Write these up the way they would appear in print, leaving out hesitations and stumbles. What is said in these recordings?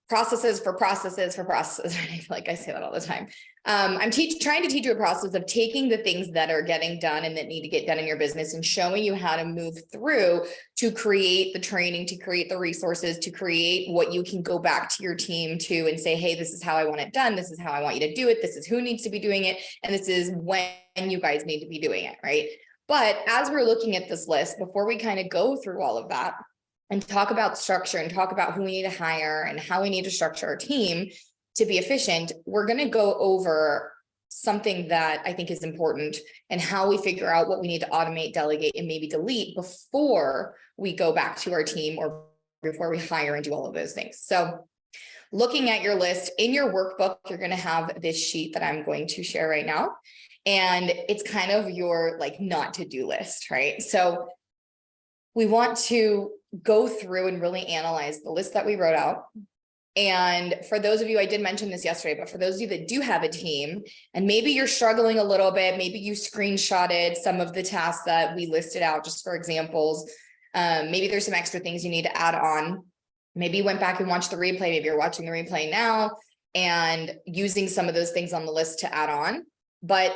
processes for processes for processes. I feel like I say that all the time. I'm trying to teach you a process of taking the things that are getting done and that need to get done in your business and showing you how to move through to create the training, to create the resources, to create what you can go back to your team to and say, hey, this is how I want it done. This is how I want you to do it. This is who needs to be doing it. And this is when you guys need to be doing it, right? But as we're looking at this list, before we kind of go through all of that and talk about structure and talk about who we need to hire and how we need to structure our team to be efficient, we're going to go over something that I think is important and how we figure out what we need to automate, delegate, and maybe delete before we go back to our team or before we hire and do all of those things. So looking at your list in your workbook, you're going to have this sheet that I'm going to share right now. And it's kind of your like not to do list, right? So we want to go through and really analyze the list that we wrote out. And for those of you, I did mention this yesterday, but for those of you that do have a team and maybe you're struggling a little bit, maybe you screenshotted some of the tasks that we listed out just for examples. Maybe there's some extra things you need to add on. Maybe you went back and watched the replay. Maybe you're watching the replay now and using some of those things on the list to add on. But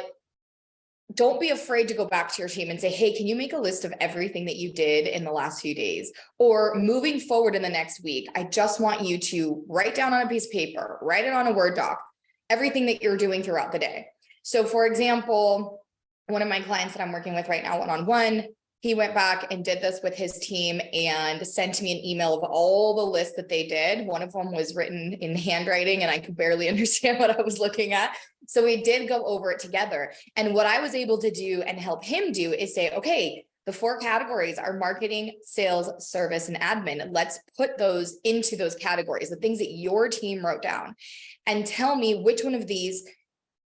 don't be afraid to go back to your team and say, hey, can you make a list of everything that you did in the last few days? Or moving forward in the next week, I just want you to write down on a piece of paper, write it on a Word doc, everything that you're doing throughout the day. So for example, one of my clients that I'm working with right now, one-on-one, he went back and did this with his team and sent me an email of all the lists that they did. One of them was written in handwriting and I could barely understand what I was looking at. So we did go over it together. And what I was able to do and help him do is say, okay, the 4 categories are marketing, sales, service, and admin. Let's put those into those categories, the things that your team wrote down, and tell me which one of these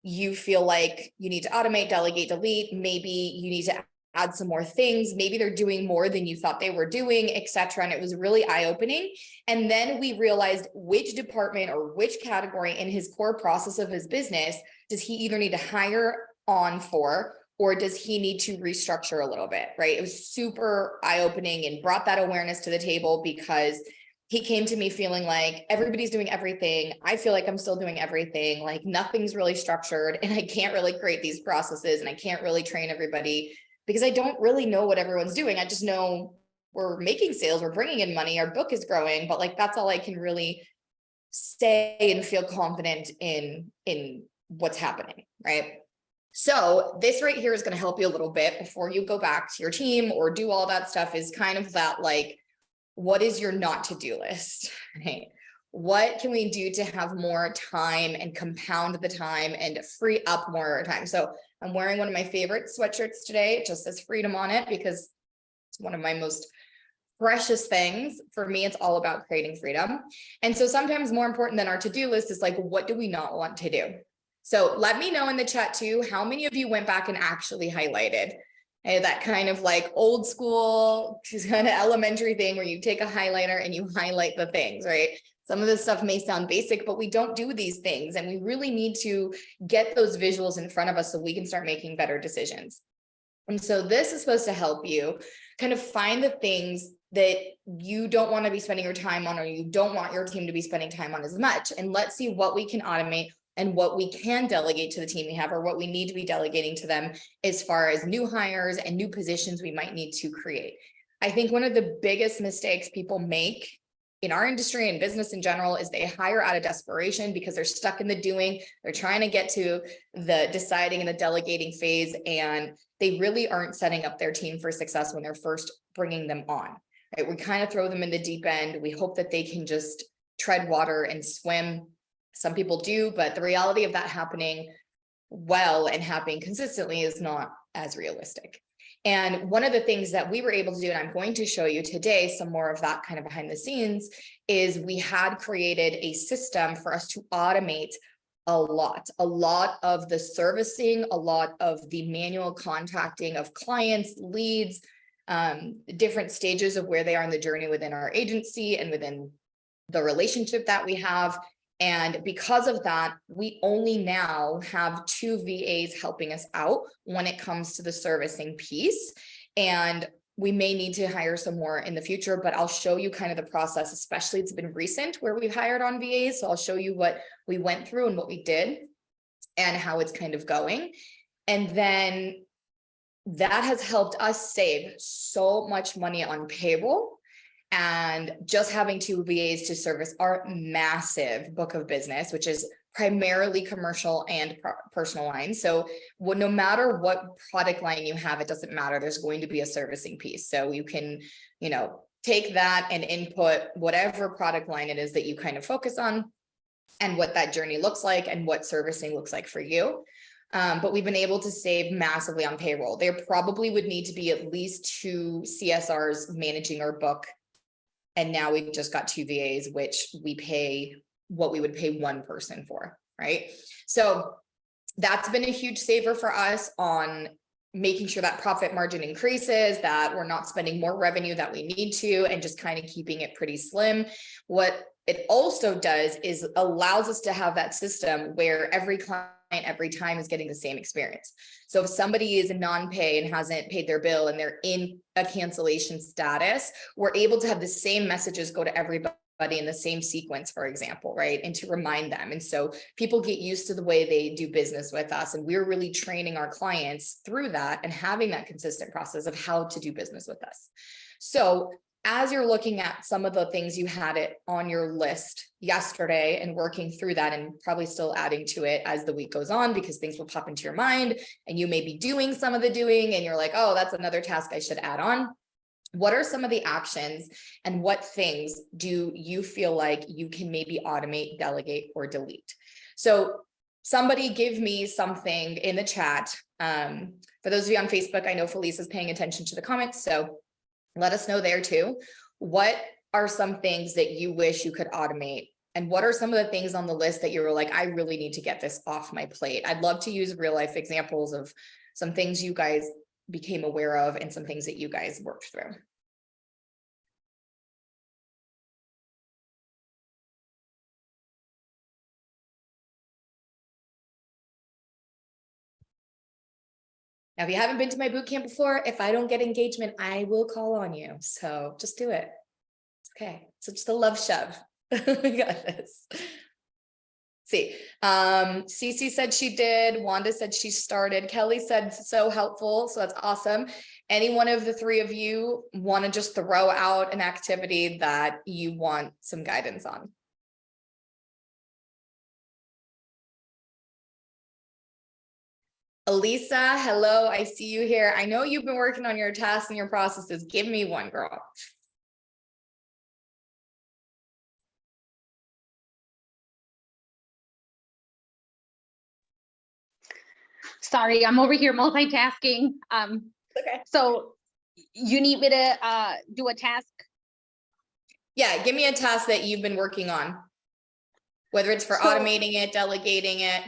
you feel like you need to automate, delegate, delete. Maybe you need to add some more things. Maybe they're doing more than you thought they were doing, etc. And it was really eye-opening. And then we realized which department or which category in his core process of his business does he either need to hire on for, or does he need to restructure a little bit, right? It was super eye-opening and brought that awareness to the table because he came to me feeling like everybody's doing everything. I feel like I'm still doing everything. Like nothing's really structured and I can't really create these processes and I can't really train everybody because I don't really know what everyone's doing. I just know we're making sales, we're bringing in money, our book is growing, but like, that's all I can really say and feel confident in what's happening, right? So this right here is going to help you a little bit before you go back to your team or do all that stuff, is kind of that, like, what is your not to do list, right? What can we do to have more time and compound the time and free up more time? So I'm wearing one of my favorite sweatshirts today. It just says freedom on it because it's one of my most precious things. For me, it's all about creating freedom. And so sometimes more important than our to-do list is like, what do we not want to do? So let me know in the chat too, how many of you went back and actually highlighted that kind of like old school kind of elementary thing where you take a highlighter and you highlight the things, right? Some of this stuff may sound basic, but we don't do these things. And we really need to get those visuals in front of us so we can start making better decisions. And so this is supposed to help you kind of find the things that you don't want to be spending your time on, or you don't want your team to be spending time on as much. And let's see what we can automate and what we can delegate to the team we have, or what we need to be delegating to them as far as new hires and new positions we might need to create. I think one of the biggest mistakes people make in our industry and business in general is they hire out of desperation because they're stuck in the doing. They're trying to get to the deciding and the delegating phase, and they really aren't setting up their team for success when they're first bringing them on. Right? We kind of throw them in the deep end. We hope that they can just tread water and swim. Some people do, but the reality of that happening well and happening consistently is not as realistic. And one of the things that we were able to do, and I'm going to show you today some more of that kind of behind the scenes, is we had created a system for us to automate a lot of the servicing, a lot of the manual contacting of clients, leads, different stages of where they are in the journey within our agency and within the relationship that we have. And because of that, we only now have 2 VAs helping us out when it comes to the servicing piece. And we may need to hire some more in the future, but I'll show you kind of the process, especially it's been recent where we've hired on VAs. So I'll show you what we went through and what we did and how it's kind of going. And then that has helped us save so much money on payroll, and just having 2 VAs to service our massive book of business, which is primarily commercial and personal lines. So no matter what product line you have, it doesn't matter. There's going to be a servicing piece. So you can, take that and input whatever product line it is that you kind of focus on and what that journey looks like and what servicing looks like for you. But we've been able to save massively on payroll. There probably would need to be at least 2 CSRs managing our book. And now we've just got 2 VAs, which we pay what we would pay one person for, right? So that's been a huge saver for us on making sure that profit margin increases, that we're not spending more revenue that we need to, and just kind of keeping it pretty slim. What it also does is allows us to have that system where every client every time is getting the same experience. So if somebody is a non-pay and hasn't paid their bill and they're in a cancellation status, we're able to have the same messages go to everybody in the same sequence, for example, right? And to remind them. And so people get used to the way they do business with us. And we're really training our clients through that and having that consistent process of how to do business with us. So as you're looking at some of the things you had it on your list yesterday and working through that, and probably still adding to it as the week goes on, because things will pop into your mind and you may be doing some of the doing and you're like, oh, that's another task I should add on. What are some of the actions and what things do you feel like you can maybe automate, delegate, or delete? So somebody give me something in the chat. For those of you on Facebook, I know Felice is paying attention to the comments, so let us know there too. What are some things that you wish you could automate? And what are some of the things on the list that you were like, I really need to get this off my plate? I'd love to use real life examples of some things you guys became aware of and some things that you guys worked through. Now, if you haven't been to my boot camp before, if I don't get engagement, I will call on you. So just do it. It's okay. So just a love shove. We got this. See, Cece said she did. Wanda said she started. Kelly said so helpful. So that's awesome. Any one of the 3 of you want to just throw out an activity that you want some guidance on? Elisa, hello, I see you here. I know you've been working on your tasks and your processes. Give me one, girl. Sorry, I'm over here multitasking. Okay. So you need me to do a task? Yeah, give me a task that you've been working on, whether it's for automating it, delegating it,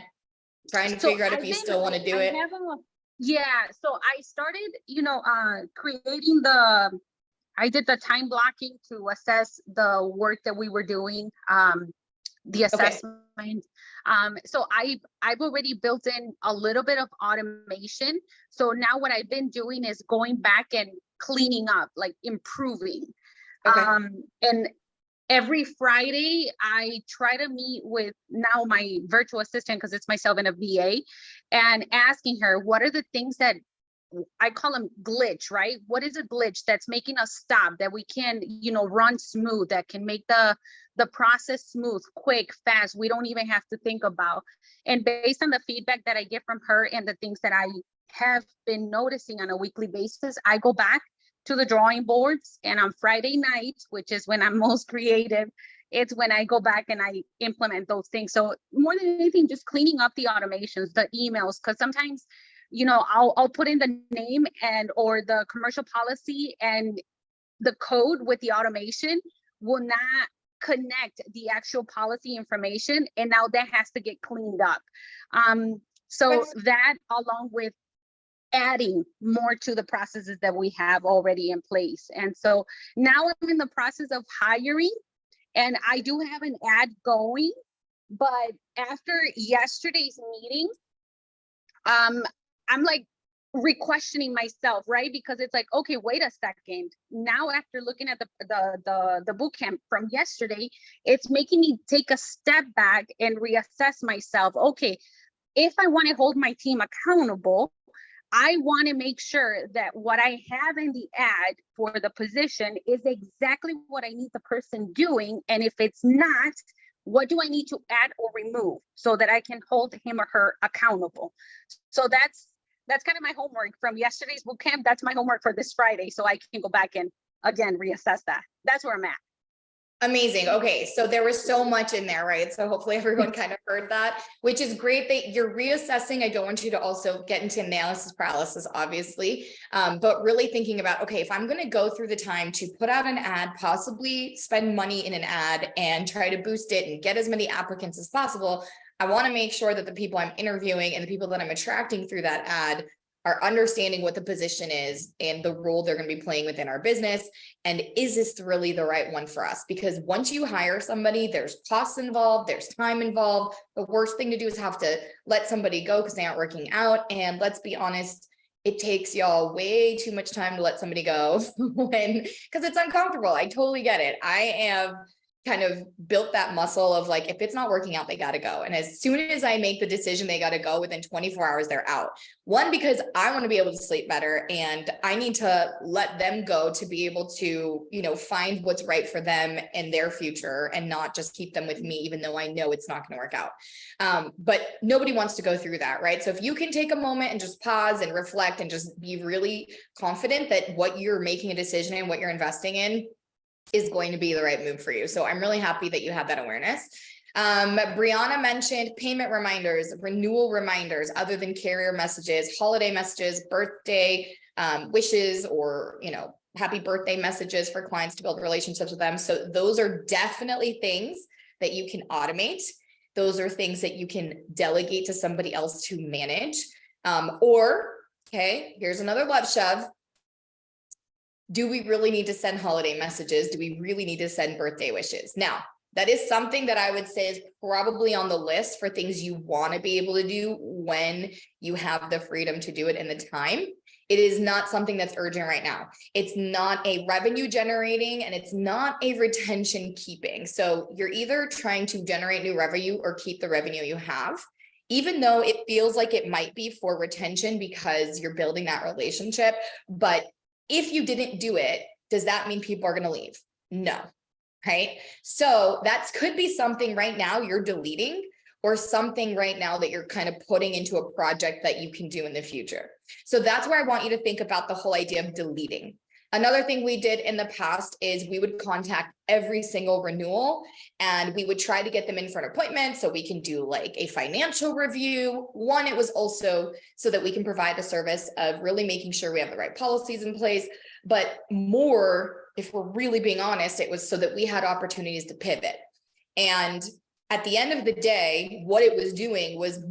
trying to figure out if you still want to do it. Yeah, so I started, creating I did the time blocking to assess the work that we were doing, the assessment. Okay. So I've already built in a little bit of automation. So now what I've been doing is going back and cleaning up, like improving. Okay. And every Friday, I try to meet with now my virtual assistant, because it's myself and a VA, and asking her, what are the things that I call them glitch, right? What is a glitch that's making us stop, that we can, run smooth, that can make the process smooth, quick, fast. We don't even have to think about. And based on the feedback that I get from her and the things that I have been noticing on a weekly basis, I go back to the drawing boards, and on Friday night, which is when I'm most creative, it's when I go back and I implement those things. So more than anything, just cleaning up the automations, the emails, because sometimes, I'll put in the name or the commercial policy, and the code with the automation will not connect the actual policy information, and now that has to get cleaned up. So that, along with adding more to the processes that we have already in place. And so now I'm in the process of hiring, and I do have an ad going, but after yesterday's meeting, I'm like re-questioning myself, right? Because it's like, okay, wait a second. Now, after looking at the boot camp from yesterday, it's making me take a step back and reassess myself. Okay, if I want to hold my team accountable, I want to make sure that what I have in the ad for the position is exactly what I need the person doing. And if it's not, what do I need to add or remove so that I can hold him or her accountable? So that's kind of my homework from yesterday's boot camp. That's my homework for this Friday. So I can go back and again, reassess that. That's where I'm at. Amazing. Okay. So there was so much in there, right? So hopefully everyone kind of heard that, which is great that you're reassessing. I don't want you to also get into analysis paralysis, obviously, but really thinking about, okay, if I'm going to go through the time to put out an ad, possibly spend money in an ad and try to boost it and get as many applicants as possible, I want to make sure that the people I'm interviewing and the people that I'm attracting through that ad are understanding what the position is and the role they're going to be playing within our business. And is this really the right one for us? Because once you hire somebody, there's costs involved, there's time involved. The worst thing to do is have to let somebody go because they aren't working out. And let's be honest, it takes y'all way too much time to let somebody go because it's uncomfortable. I totally get it. I have kind of built that muscle of like, if it's not working out, they got to go. And as soon as I make the decision, they got to go, within 24 hours, they're out. One, because I want to be able to sleep better and I need to let them go to be able to, find what's right for them and their future and not just keep them with me, even though I know it's not going to work out. But nobody wants to go through that, right? So if you can take a moment and just pause and reflect and just be really confident that what you're making a decision in, what you're investing in, is going to be the right move for you. So I'm really happy that you have that awareness. Brianna mentioned payment reminders, renewal reminders, other than carrier messages, holiday messages, birthday wishes, or, happy birthday messages for clients to build relationships with them. So those are definitely things that you can automate. Those are things that you can delegate to somebody else to manage. Okay, here's another love shove. Do we really need to send holiday messages? Do we really need to send birthday wishes? Now, that is something that I would say is probably on the list for things you want to be able to do when you have the freedom to do it and the time. It is not something that's urgent right now. It's not a revenue generating and it's not a retention keeping. So you're either trying to generate new revenue or keep the revenue you have, even though it feels like it might be for retention because you're building that relationship. But if you didn't do it, does that mean people are going to leave? No, right? So that could be something right now you're deleting, or something right now that you're kind of putting into a project that you can do in the future. So that's where I want you to think about the whole idea of deleting. Another thing we did in the past is we would contact every single renewal and we would try to get them in for an appointment so we can do like a financial review. One, it was also so that we can provide the service of really making sure we have the right policies in place, but more, if we're really being honest, it was so that we had opportunities to pivot. And at the end of the day, what it was doing was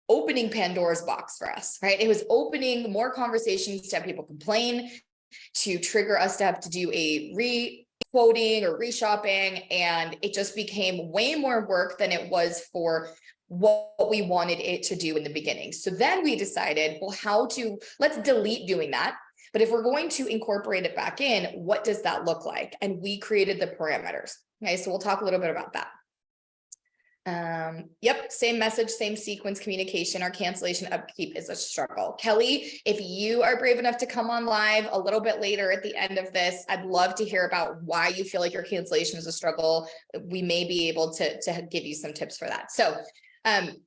opening Pandora's box for us, right? It was opening more conversations to have people complain, to trigger us to have to do a re-quoting or re-shopping. And it just became way more work than it was for what we wanted it to do in the beginning. So then we decided, well, let's delete doing that. But if we're going to incorporate it back in, what does that look like? And we created the parameters. Okay, so we'll talk a little bit about that. Yep, same message, same sequence communication. Our cancellation upkeep is a struggle. Kelly, if you are brave enough to come on live a little bit later at the end of this, I'd love to hear about why you feel like your cancellation is a struggle. We may be able to give you some tips for that. So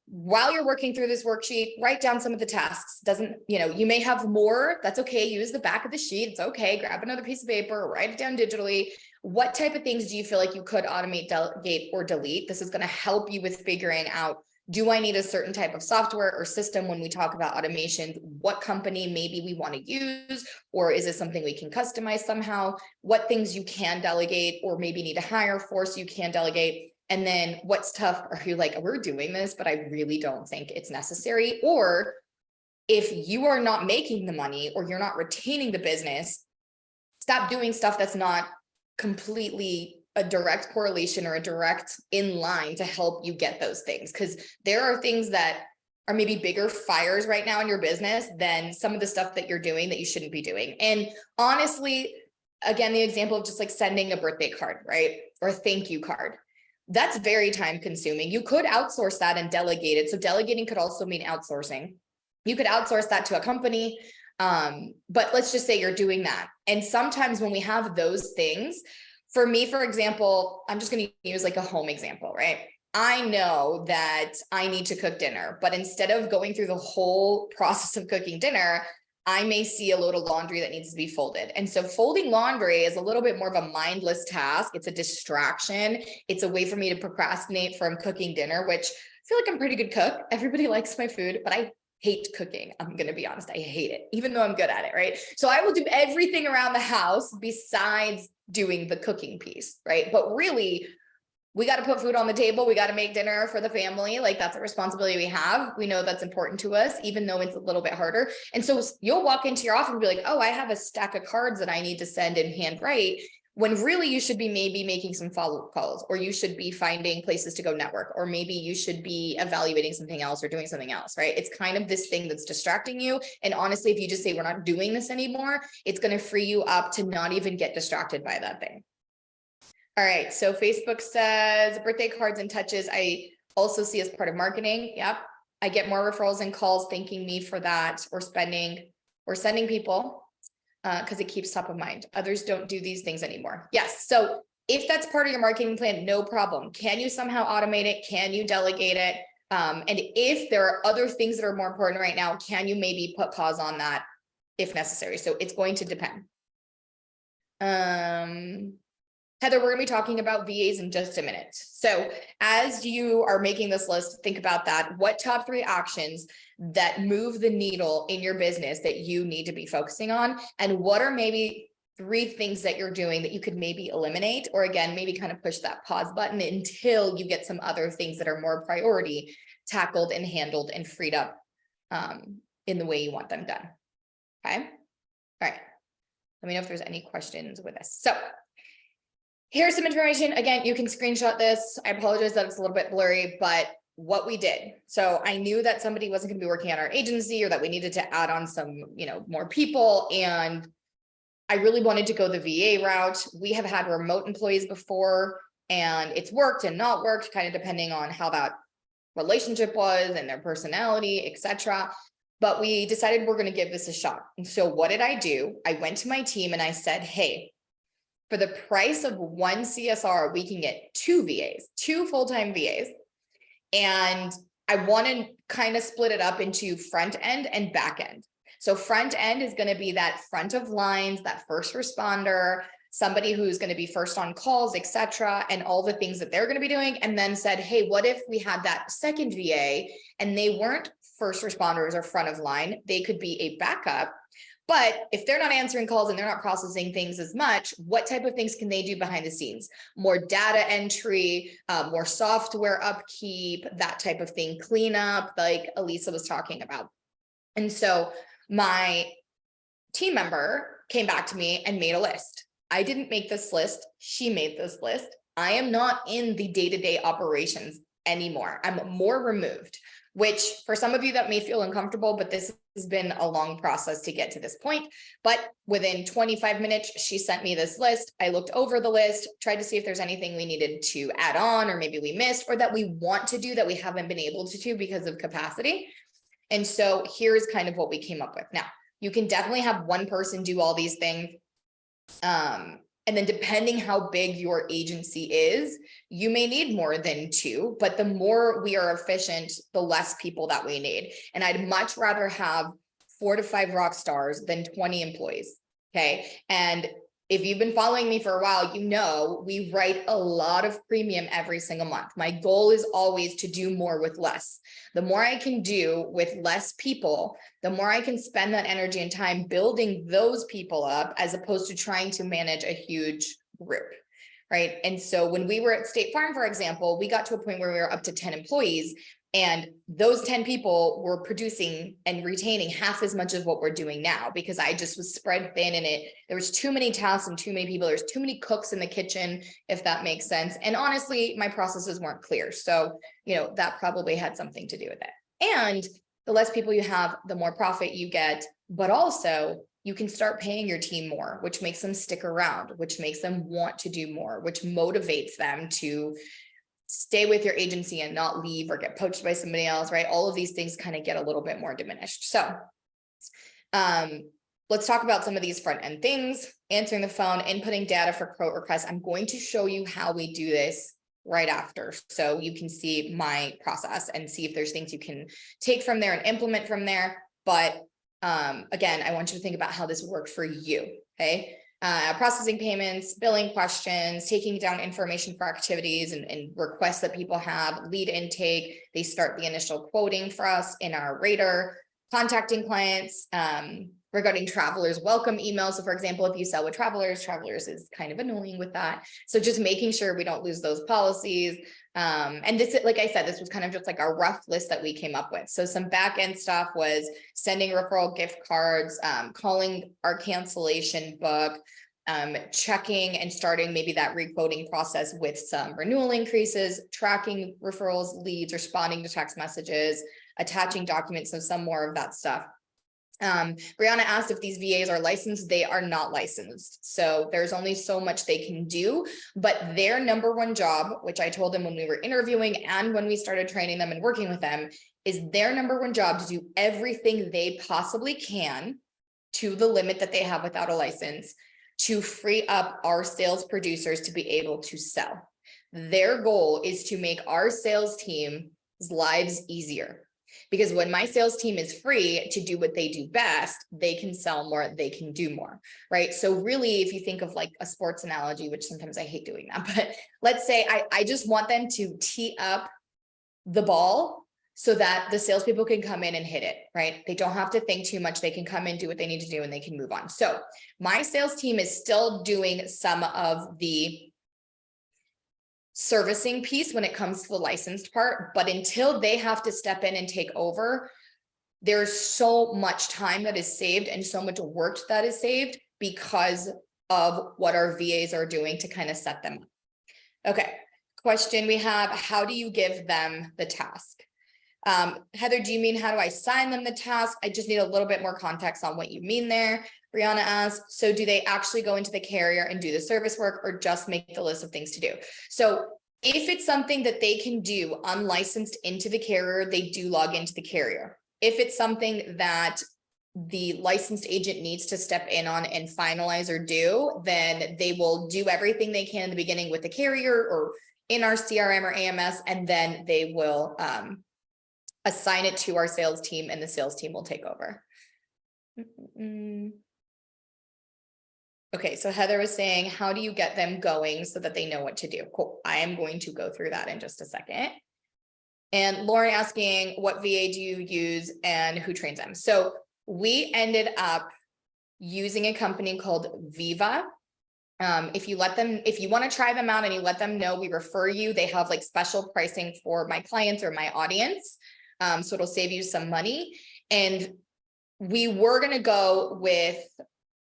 while you're working through this worksheet, write down some of the tasks. You may have more, that's okay. Use the back of the sheet. It's okay. Grab another piece of paper, write it down digitally. What type of things do you feel like you could automate, delegate, or delete? This is going to help you with figuring out, do I need a certain type of software or system when we talk about automation? What company maybe we want to use, or is it something we can customize somehow? What things you can delegate or maybe need to hire for so you can delegate? And then what's tough? Are you like, we're doing this, but I really don't think it's necessary? Or if you are not making the money or you're not retaining the business, stop doing stuff that's not completely a direct correlation or a direct in line to help you get those things. Because there are things that are maybe bigger fires right now in your business than some of the stuff that you're doing that you shouldn't be doing. And honestly, again, the example of just like sending a birthday card, right? Or a thank you card. That's very time consuming. You could outsource that and delegate it. So delegating could also mean outsourcing. You could outsource that to a company. But let's just say you're doing that. And sometimes when we have those things, for me, for example, I'm just going to use like a home example, right? I know that I need to cook dinner, but instead of going through the whole process of cooking dinner, I may see a load of laundry that needs to be folded. And so folding laundry is a little bit more of a mindless task. It's a distraction. It's a way for me to procrastinate from cooking dinner, which I feel like I'm a pretty good cook. Everybody likes my food, but I hate cooking. I'm going to be honest. I hate it, even though I'm good at it. Right. So I will do everything around the house besides doing the cooking piece. Right. But really, we got to put food on the table. We got to make dinner for the family. Like that's a responsibility we have. We know that's important to us, even though it's a little bit harder. And so you'll walk into your office and be like, oh, I have a stack of cards that I need to send and handwrite, when really you should be maybe making some follow-up calls, or you should be finding places to go network, or maybe you should be evaluating something else or doing something else, right? It's kind of this thing that's distracting you. And honestly, if you just say, we're not doing this anymore, it's going to free you up to not even get distracted by that thing. All right, so Facebook says birthday cards and touches, I also see as part of marketing. Yep, I get more referrals and calls thanking me for that, or sending people because it keeps top of mind. Others don't do these things anymore. Yes, so if that's part of your marketing plan, no problem. Can you somehow automate it? Can you delegate it? And if there are other things that are more important right now, can you maybe put pause on that if necessary? So it's going to depend. Heather, we're going to be talking about VAs in just a minute. So as you are making this list, think about that. What top 3 actions that move the needle in your business that you need to be focusing on? And what are maybe 3 things that you're doing that you could maybe eliminate, or again, maybe kind of push that pause button until you get some other things that are more priority tackled and handled and freed up in the way you want them done. Okay. All right. Let me know if there's any questions with this. So here's some information. Again, you can screenshot this. I apologize that it's a little bit blurry, but what we did. So I knew that somebody wasn't going to be working at our agency, or that we needed to add on some, more people. And I really wanted to go the VA route. We have had remote employees before, and it's worked and not worked, kind of depending on how that relationship was and their personality, etc. But we decided we're going to give this a shot. And so what did I do? I went to my team and I said, hey, for the price of 1 CSR, we can get 2 VAs, 2 full-time VAs. And I want to kind of split it up into front end and back end. So front end is going to be that front of lines, that first responder, somebody who's going to be first on calls, etc., and all the things that they're going to be doing. And then said, hey, what if we had that second VA and they weren't first responders or front of line? They could be a backup. But if they're not answering calls and they're not processing things as much, what type of things can they do behind the scenes? More data entry, more software upkeep, that type of thing, cleanup, like Elisa was talking about. And so my team member came back to me and made a list. I didn't make this list. She made this list. I am not in the day-to-day operations anymore. I'm more removed, which for some of you that may feel uncomfortable, but this has been a long process to get to this point. But within 25 minutes, she sent me this list. I looked over the list, tried to see if there's anything we needed to add on, or maybe we missed, or that we want to do that we haven't been able to do because of capacity. And so here's kind of what we came up with. Now, you can definitely have one person do all these things. And then depending how big your agency is, you may need more than 2, but the more we are efficient, the less people that we need. And I'd much rather have 4 to 5 rock stars than 20 employees. Okay. And if you've been following me for a while, you know, we write a lot of premium every single month. My goal is always to do more with less. The more I can do with less people, the more I can spend that energy and time building those people up, as opposed to trying to manage a huge group, right? And so when we were at State Farm, for example, we got to a point where we were up to 10 employees, and those 10 people were producing and retaining half as much of what we're doing now, because I just was spread thin in it. There was too many tasks and too many people. There's too many cooks in the kitchen, if that makes sense. And honestly, my processes weren't clear. So, that probably had something to do with it. And The less people you have, the more profit you get, but also you can start paying your team more, which makes them stick around, which makes them want to do more, which motivates them to stay with your agency and not leave or get poached by somebody else, right? All of these things kind of get a little bit more diminished. So let's talk about some of these front end things: answering the phone, inputting data for quote requests. I'm going to show you how we do this right after, so you can see my process and see if there's things you can take from there and implement from there. But again, I want you to think about how this worked for you. Okay. Processing payments, billing questions, taking down information for activities and requests that people have, lead intake. They start the initial quoting for us in our radar, contacting clients, regarding travelers welcome emails. So for example, if you sell with travelers is kind of annoying with that. So just making sure we don't lose those policies. And this, like I said, this was kind of just like a rough list that we came up with. So some back end stuff was sending referral gift cards, calling our cancellation book, checking and starting maybe that requoting process with some renewal increases, tracking referrals, leads, responding to text messages, attaching documents. So some more of that stuff. Brianna asked if these VAs are licensed. They are not licensed. So there's only so much they can do, but their number one job, which I told them when we were interviewing and when we started training them and working with them, is their number one job to do everything they possibly can to the limit that they have without a license to free up our sales producers to be able to sell. Their goal is to make our sales team's lives easier. Because when my sales team is free to do what they do best, they can sell more, they can do more, right? So really, if you think of like a sports analogy, which sometimes I hate doing that, but let's say I just want them to tee up the ball so that the salespeople can come in and hit it, right? They don't have to think too much. They can come in, do what they need to do, and they can move on. So my sales team is still doing some of the servicing piece when it comes to the licensed part, but until they have to step in and take over, there's so much time that is saved and so much work that is saved because of what our VAs are doing to kind of set them up. Okay, question we have: how do you give them the task? Heather, do you mean how do I assign them the task? I just need a little bit more context on what you mean there. Brianna asked, so do they actually go into the carrier and do the service work or just make the list of things to do? So if it's something that they can do unlicensed into the carrier, they do log into the carrier. If it's something that the licensed agent needs to step in on and finalize or do, then they will do everything they can in the beginning with the carrier or in our CRM or AMS, and then they will assign it to our sales team and the sales team will take over. Okay, so Heather was saying, how do you get them going so that they know what to do? Cool. I am going to go through that in just a second. And Lauren asking, what VA do you use and who trains them? So we ended up using a company called Viva. If you want to try them out and you let them know we refer you, they have like special pricing for my clients or my audience. So it'll save you some money. And we were going to go with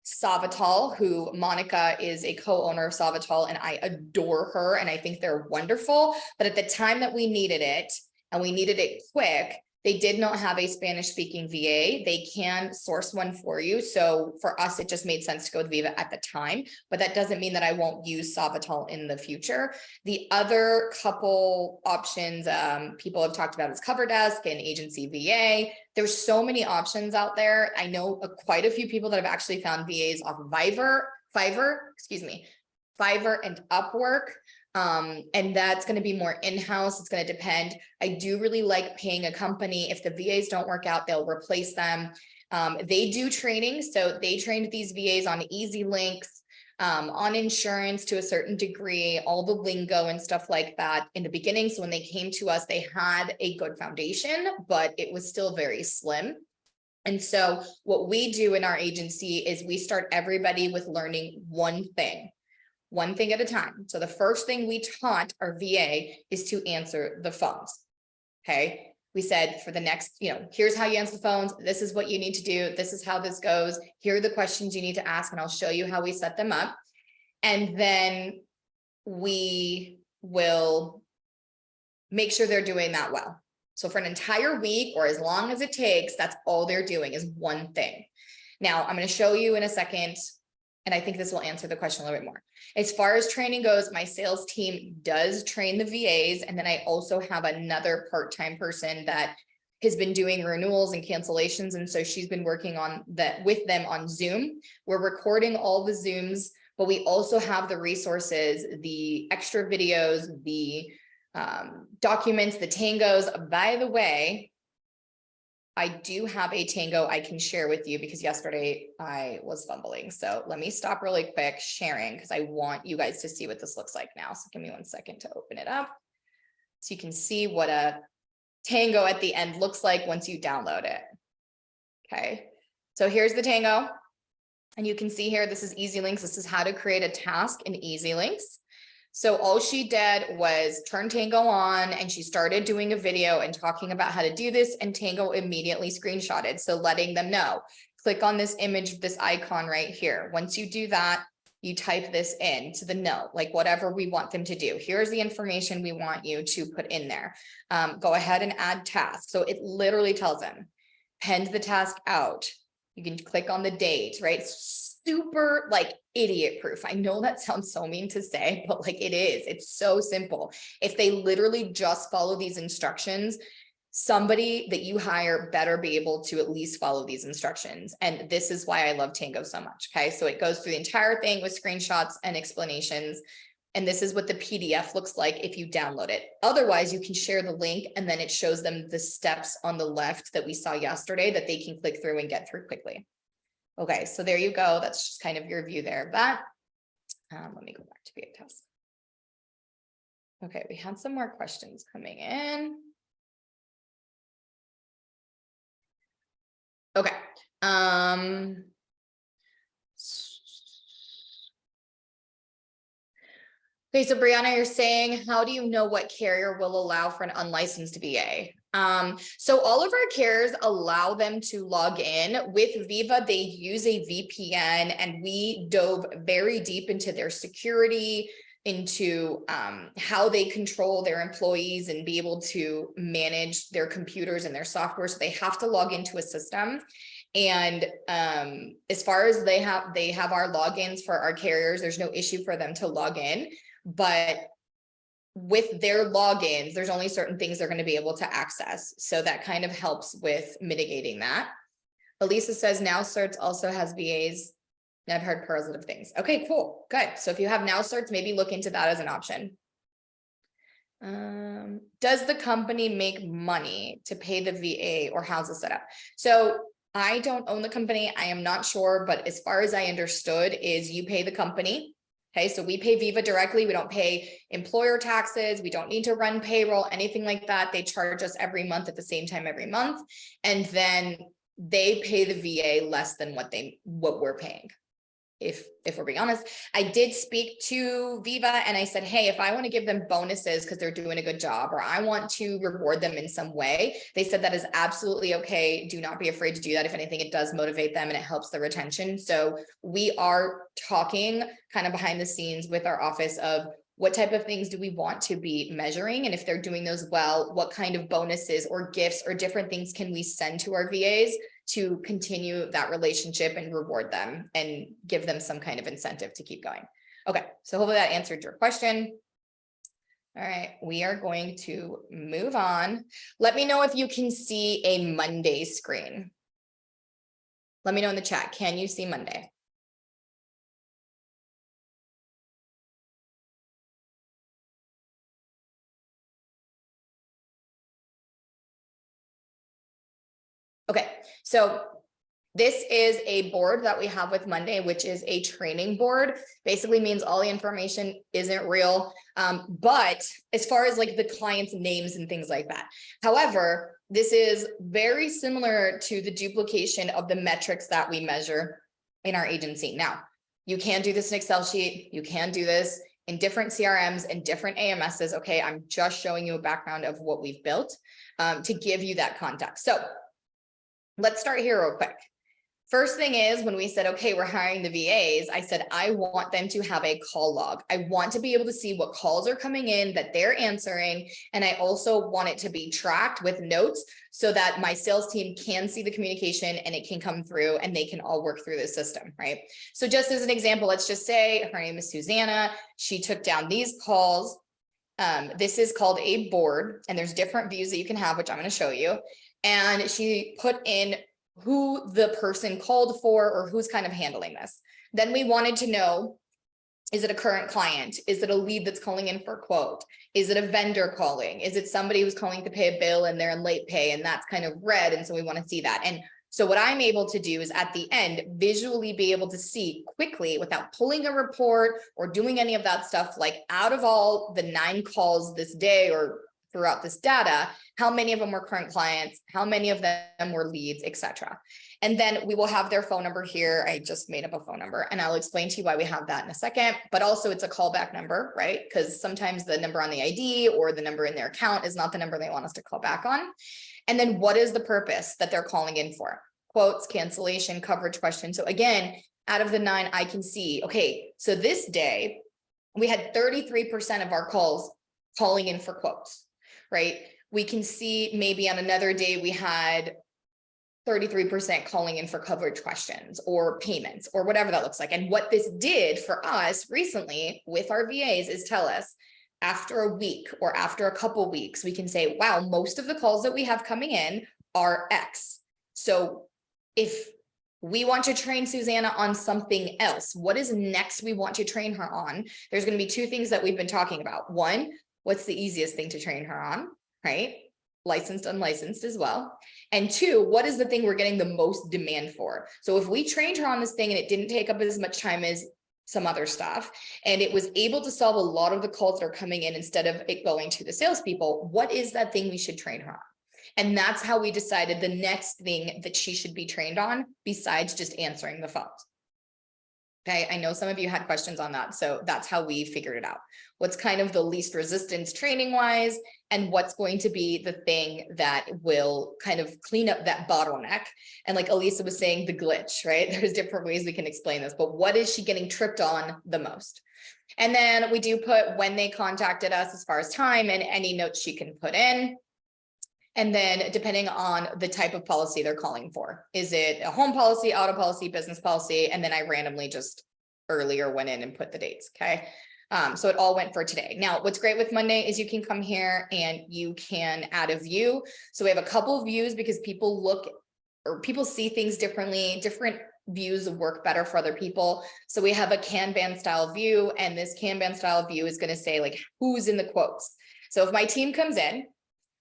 Savital, who Monica is a co-owner of Savital, and I adore her and I think they're wonderful. But at the time that we needed it and we needed it quick, they did not have a Spanish speaking VA. They can source one for you. So for us, it just made sense to go with Viva at the time, but that doesn't mean that I won't use Savital in the future. The other couple options people have talked about is CoverDesk and Agency VA. There's so many options out there. I know quite a few people that have actually found VAs off Fiverr and Upwork. And that's going to be more in-house. It's going to depend. I do really like paying a company. If the VAs don't work out, they'll replace them. They do training. So they trained these VAs on easy links, on insurance to a certain degree, all the lingo and stuff like that in the beginning. So when they came to us, they had a good foundation, but it was still very slim. And so what we do in our agency is we start everybody with learning one thing at a time. So the first thing we taught our VA is to answer the phones. Okay. We said for the next, here's how you answer the phones. This is what you need to do. This is how this goes. Here are the questions you need to ask, and I'll show you how we set them up. And then we will make sure they're doing that well. So for an entire week or as long as it takes, that's all they're doing is one thing. Now I'm going to show you in a second, and I think this will answer the question a little bit more. As far as training goes, my sales team does train the VAs. And then I also have another part-time person that has been doing renewals and cancellations. And so she's been working on that with them on Zoom. We're recording all the Zooms, but we also have the resources, the extra videos, the documents, the tangos. By the way, I do have a tango I can share with you because yesterday I was fumbling. So let me stop really quick sharing because I want you guys to see what this looks like now. So give me 1 second to open it up so you can see what a tango at the end looks like once you download it. Okay, so here's the tango. And you can see here, this is Easy Links. This is how to create a task in Easy Links. So all she did was turn Tango on and she started doing a video and talking about how to do this, and Tango immediately screenshotted. So letting them know, click on this image, this icon right here. Once you do that, you type this in to the note, like whatever we want them to do. Here's the information we want you to put in there. Go ahead and add tasks. So it literally tells them, pend the task out. You can click on the date, right? Super like idiot proof. I know that sounds so mean to say, but like it is. It's so simple. If they literally just follow these instructions, somebody that you hire better be able to at least follow these instructions. And this is why I love Tango so much. Okay, so it goes through the entire thing with screenshots and explanations. And this is what the PDF looks like if you download it. Otherwise, you can share the link and then it shows them the steps on the left that we saw yesterday that they can click through and get through quickly. Okay, so there you go. That's just kind of your view there of that. Let me go back to VA test. Okay, we had some more questions coming in. Okay. Okay, so Brianna, you're saying, how do you know what carrier will allow for an unlicensed VA? So all of our carriers allow them to log in. With Viva, they use a VPN, and we dove very deep into their security, into how they control their employees and be able to manage their computers and their software. So they have to log into a system. And as far as they have our logins for our carriers, there's no issue for them to log in. But with their logins, there's only certain things they're going to be able to access. So that kind of helps with mitigating that. Elisa says Now Certs also has VAs. I've heard positive things. Okay, cool. Good. So if you have Now Certs, maybe look into that as an option. Does the company make money to pay the VA, or how's it set up? So I don't own the company. I am not sure, but as far as I understood is you pay the company. Okay, so we pay Viva directly. We don't pay employer taxes. We don't need to run payroll, anything like that. They charge us every month at the same time every month. And then they pay the VA less than what we're paying. If we're being honest, I did speak to Viva and I said, hey, if I want to give them bonuses because they're doing a good job, or I want to reward them in some way, they said that is absolutely okay. Do not be afraid to do that. If anything, it does motivate them and it helps the retention. So we are talking kind of behind the scenes with our office of what type of things do we want to be measuring? And if they're doing those well, what kind of bonuses or gifts or different things can we send to our VAs to continue that relationship and reward them and give them some kind of incentive to keep going. Okay, so hopefully that answered your question. All right, we are going to move on. Let me know if you can see a Monday screen. Let me know in the chat, can you see Monday? Okay, so this is a board that we have with Monday, which is a training board. Basically means all the information isn't real, but as far as like the client's names and things like that. However, this is very similar to the duplication of the metrics that we measure in our agency. Now, you can do this in Excel sheet. You can do this in different CRMs and different AMSs. Okay, I'm just showing you a background of what we've built to give you that context. So let's start here real quick. First thing is when we said, okay, we're hiring the VAs, I said, I want them to have a call log. I want to be able to see what calls are coming in that they're answering. And I also want it to be tracked with notes so that my sales team can see the communication and it can come through and they can all work through the system, right? So just as an example, let's just say her name is Susanna. She took down these calls. This is called a board, and there's different views that you can have, which I'm going to show you. And she put in who the person called for or who's kind of handling this. Then we wanted to know, is it a current client? Is it a lead that's calling in for a quote? Is it a vendor calling? Is it somebody who's calling to pay a bill and they're in late pay and that's kind of red? And so we want to see that. And so what I'm able to do is at the end, visually be able to see quickly without pulling a report or doing any of that stuff, like out of all the 9 calls this day or throughout this data, how many of them were current clients, how many of them were leads, etc. And then we will have their phone number here. I just made up a phone number and I'll explain to you why we have that in a second, but also it's a callback number, right? Because sometimes the number on the ID or the number in their account is not the number they want us to call back on. And then what is the purpose that they're calling in for? Quotes, cancellation, coverage question. So again, out of the 9, I can see, okay, so this day we had 33% of our calls calling in for quotes, right? We can see maybe on another day we had 33% calling in for coverage questions or payments or whatever that looks like. And what this did for us recently with our VAs is tell us after a week or after a couple weeks, we can say, wow, most of the calls that we have coming in are X. So if we want to train Susanna on something else, what is next we want to train her on? There's going to be 2 things that we've been talking about. One, what's the easiest thing to train her on, right? Licensed, unlicensed as well. And 2, what is the thing we're getting the most demand for? So if we trained her on this thing and it didn't take up as much time as some other stuff, and it was able to solve a lot of the calls that are coming in instead of it going to the salespeople, what is that thing we should train her on? And that's how we decided the next thing that she should be trained on besides just answering the phones. Okay, I know some of you had questions on that. So that's how we figured it out. What's kind of the least resistance training wise, and what's going to be the thing that will kind of clean up that bottleneck. And like Elisa was saying, the glitch, right? There's different ways we can explain this, but what is she getting tripped on the most? And then we do put when they contacted us as far as time and any notes she can put in. And then depending on the type of policy they're calling for, is it a home policy, auto policy, business policy? And then I randomly just earlier went in and put the dates. Okay. So it all went for today. Now, what's great with Monday is you can come here and you can add a view. So we have a couple of views because people look or people see things differently. Different views work better for other people. So we have a Kanban style view, and this Kanban style view is going to say like who's in the quotes. So if my team comes in,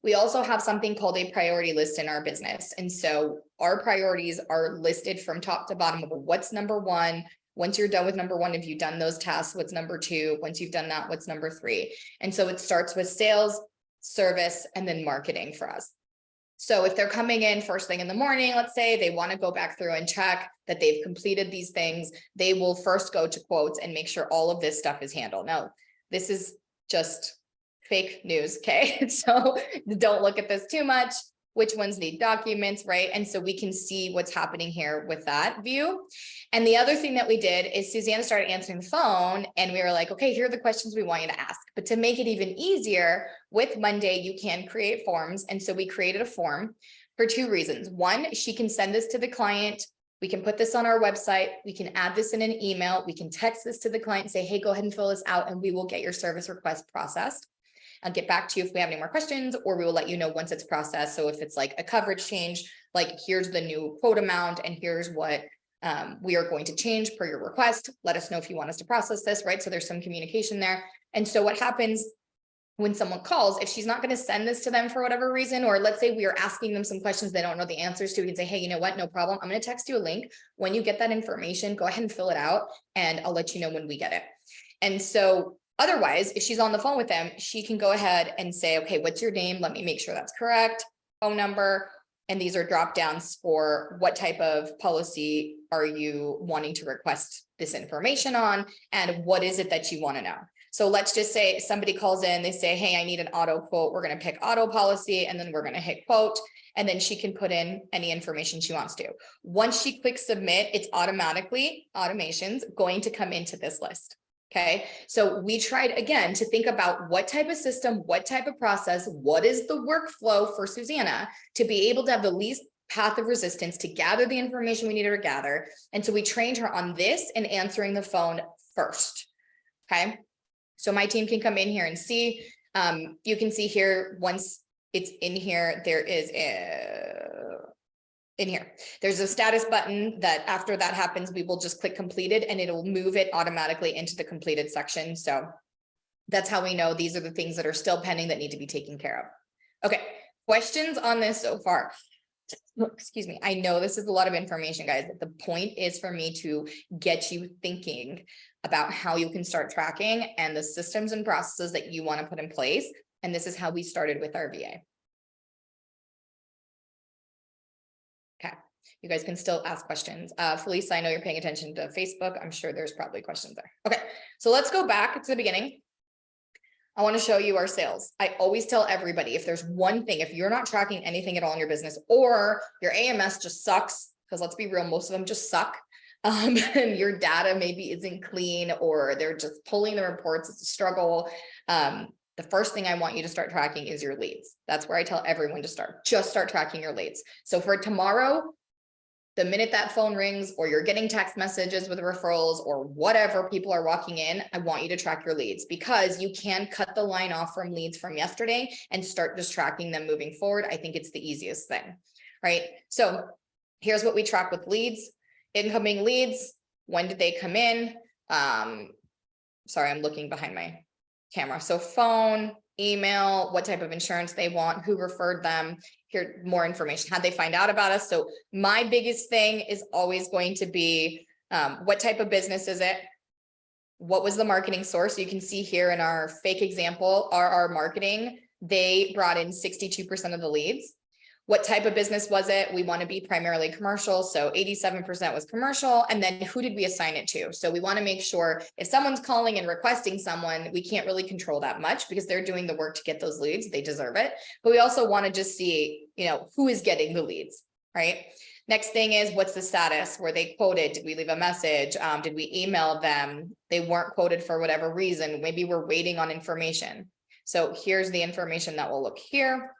we also have something called a priority list in our business. And so our priorities are listed from top to bottom of what's number 1. Once you're done with number 1, if you've done those tasks, what's number 2? Once you've done that, what's number 3? And so it starts with sales, service, and then marketing for us. So if they're coming in first thing in the morning, let's say they want to go back through and check that they've completed these things, they will first go to quotes and make sure all of this stuff is handled. Now, this is just fake news. Okay. So don't look at this too much. Which ones need documents, right? And so we can see what's happening here with that view. And the other thing that we did is Susanna started answering the phone and we were like, okay, here are the questions we want you to ask. But to make it even easier with Monday, you can create forms. And so we created a form for 2 reasons. One, she can send this to the client. We can put this on our website. We can add this in an email. We can text this to the client and say, hey, go ahead and fill this out and we will get your service request processed. I'll get back to you if we have any more questions, or we will let you know once it's processed. So if it's like a coverage change, like here's the new quote amount and here's what we are going to change per your request. Let us know if you want us to process this, right? So there's some communication there. And so what happens when someone calls, if she's not going to send this to them for whatever reason, or let's say we are asking them some questions they don't know the answers to, we can say, hey, you know what? No problem. I'm going to text you a link. When you get that information, go ahead and fill it out and I'll let you know when we get it. And so otherwise, if she's on the phone with them, she can go ahead and say, okay, what's your name? Let me make sure that's correct. Phone number. And these are drop downs for what type of policy are you wanting to request this information on? And what is it that you want to know? So let's just say somebody calls in, they say, hey, I need an auto quote. We're going to pick auto policy and then we're going to hit quote. and then she can put in any information she wants to. Once she clicks submit, it's automation's going to come into this list. Okay, so we tried again to think about what type of system, what type of process, what is the workflow for Susanna to be able to have the least path of resistance to gather the information we needed her to gather. And so we trained her on this and answering the phone first. Okay, so my team can come in here and see. You can see here, once it's in here, there is there's a status button that after that happens, we will just click completed and it'll move it automatically into the completed section. So that's how we know these are the things that are still pending that need to be taken care of. Okay, questions on this so far? Excuse me. I know this is a lot of information, guys. The point is for me to get you thinking about how you can start tracking and the systems and processes that you want to put in place. And this is how we started with our VA. Okay, you guys can still ask questions. Felice, I know you're paying attention to Facebook. I'm sure there's probably questions there. Okay, so let's go back to the beginning. I want to show you our sales. I always tell everybody, if there's one thing, if you're not tracking anything at all in your business, or your AMS just sucks, because let's be real, most of them just suck, and your data maybe isn't clean, or they're just pulling the reports, it's a struggle. The first thing I want you to start tracking is your leads. That's where I tell everyone to start. Just start tracking your leads. So for tomorrow, the minute that phone rings or you're getting text messages with referrals or whatever people are walking in, I want you to track your leads, because you can cut the line off from leads from yesterday and start just tracking them moving forward. I think it's the easiest thing, right? So here's what we track with leads. Incoming leads, when did they come in? Sorry, I'm looking behind my camera. So phone, email, what type of insurance they want, who referred them, here, more information, how'd they find out about us? So my biggest thing is always going to be, what type of business is it? What was the marketing source? So you can see here in our fake example, our marketing, they brought in 62% of the leads. What type of business was it? We want to be primarily commercial. So 87% was commercial. And then who did we assign it to? So we want to make sure if someone's calling and requesting someone, we can't really control that much because they're doing the work to get those leads. They deserve it. But we also want to just see, who is getting the leads, right? Next thing is, what's the status? Were they quoted? Did we leave a message? Did we email them? They weren't quoted for whatever reason. Maybe we're waiting on information. So here's the information that will look here.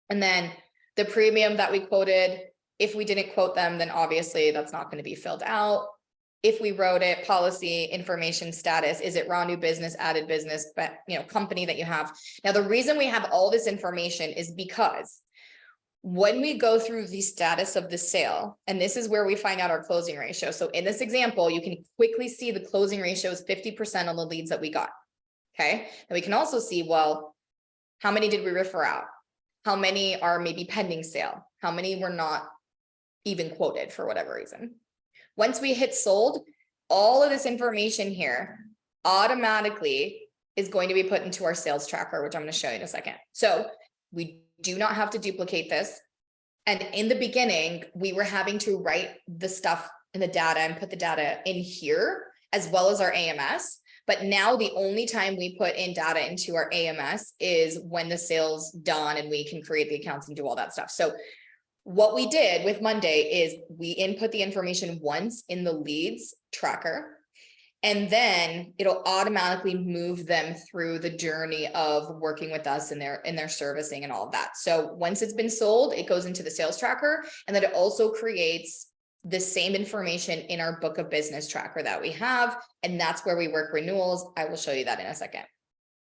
And then the premium that we quoted, if we didn't quote them, then obviously that's not going to be filled out. If we wrote it, policy, information, status, is it raw new business, added business, but company that you have. Now, the reason we have all this information is because when we go through the status of the sale, and this is where we find out our closing ratio. So in this example, you can quickly see the closing ratio is 50% on the leads that we got. Okay. And we can also see, well, how many did we refer out? How many are maybe pending sale? How many were not even quoted for whatever reason? Once we hit sold, all of this information here automatically is going to be put into our sales tracker, which I'm going to show you in a second. So we do not have to duplicate this. And in the beginning, we were having to write the stuff in the data and put the data in here, as well as our AMS. But now the only time we put in data into our AMS is when the sale's done and we can create the accounts and do all that stuff. So what we did with Monday is we input the information once in the leads tracker, and then it'll automatically move them through the journey of working with us in their servicing and all of that. So once it's been sold, it goes into the sales tracker, and then it also creates the same information in our book of business tracker that we have. And that's where we work renewals. I will show you that in a second.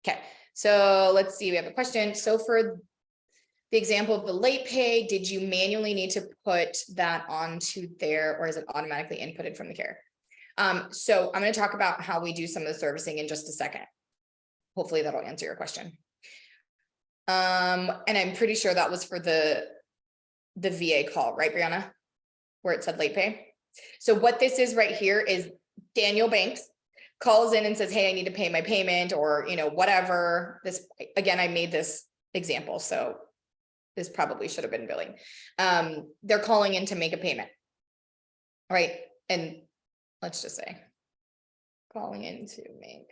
Okay, so let's see, we have a question. So for the example of the late pay, did you manually need to put that onto there, or is it automatically inputted from the carrier? So I'm going to talk about how we do some of the servicing in just a second. Hopefully that'll answer your question. And I'm pretty sure that was for the VA call, right, Brianna? Where it said late pay. So what this is right here is Daniel Banks calls in and says, hey, I need to pay my payment, or, whatever. This, again, I made this example, so this probably should have been billing. They're calling in to make a payment. All right. And let's just say calling in to make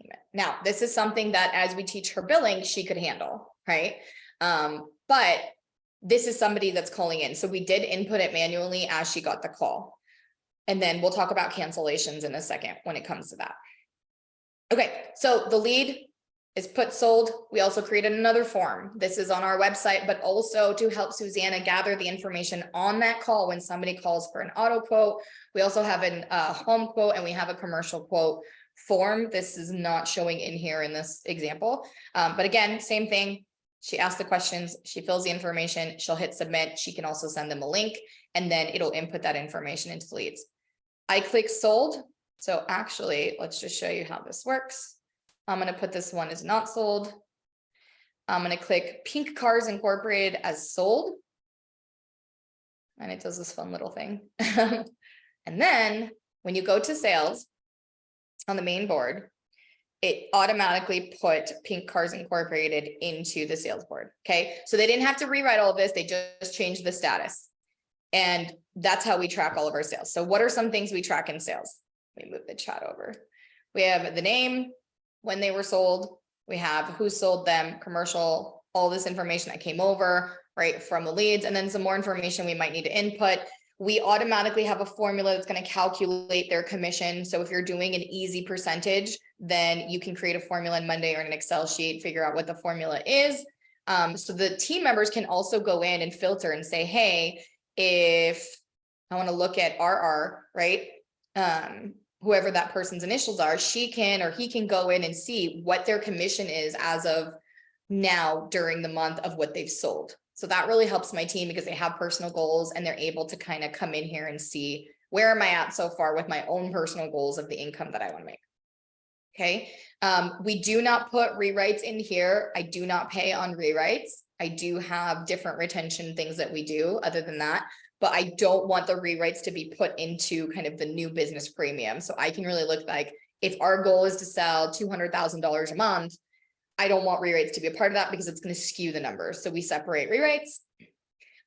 payment. Now, this is something that as we teach her billing, she could handle, right? But this is somebody that's calling in. So we did input it manually as she got the call. And then we'll talk about cancellations in a second when it comes to that. Okay, so the lead is put sold. We also created another form. This is on our website, but also to help Susanna gather the information on that call when somebody calls for an auto quote. We also have a home quote and we have a commercial quote form. This is not showing in here in this example. But again, same thing. She asks the questions, she fills the information, she'll hit submit. She can also send them a link and then it'll input that information into the leads. I click sold. So actually, let's just show you how this works. I'm going to put this one as not sold. I'm going to click Pink Cars Incorporated as sold. And it does this fun little thing. And then when you go to sales on the main board, it automatically put Pink Cars Incorporated into the sales board. Okay. So they didn't have to rewrite all of this. They just changed the status. And that's how we track all of our sales. So what are some things we track in sales? Let me move the chat over. We have the name, when they were sold, we have who sold them, commercial, all this information that came over, right, from the leads, and then some more information we might need to input. We automatically have a formula that's going to calculate their commission. So if you're doing an easy percentage, then you can create a formula in Monday or in an Excel sheet, figure out what the formula is. So the team members can also go in and filter and say, hey, if I want to look at RR, right? Whoever that person's initials are, she can or he can go in and see what their commission is as of now during the month of what they've sold. So that really helps my team because they have personal goals and they're able to kind of come in here and see where am I at so far with my own personal goals of the income that I want to make. Okay. We do not put rewrites in here. I do not pay on rewrites. I do have different retention things that we do other than that, but I don't want the rewrites to be put into kind of the new business premium. So I can really look like if our goal is to sell $200,000 a month, I don't want rewrites to be a part of that because it's going to skew the numbers. So we separate rewrites.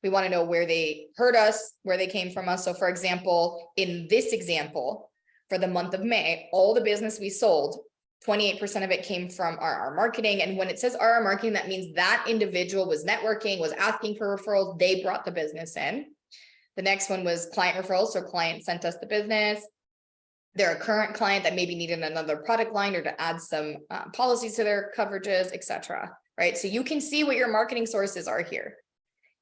We want to know where they heard us, where they came from us. So for example, in this example, for the month of May, all the business we sold, 28% of it came from our marketing. And when it says our marketing, that means that individual was networking, was asking for referrals. They brought the business in. The next one was client referrals. So client sent us the business. They're a current client that maybe needed another product line or to add some policies to their coverages, etc. Right? So you can see what your marketing sources are here.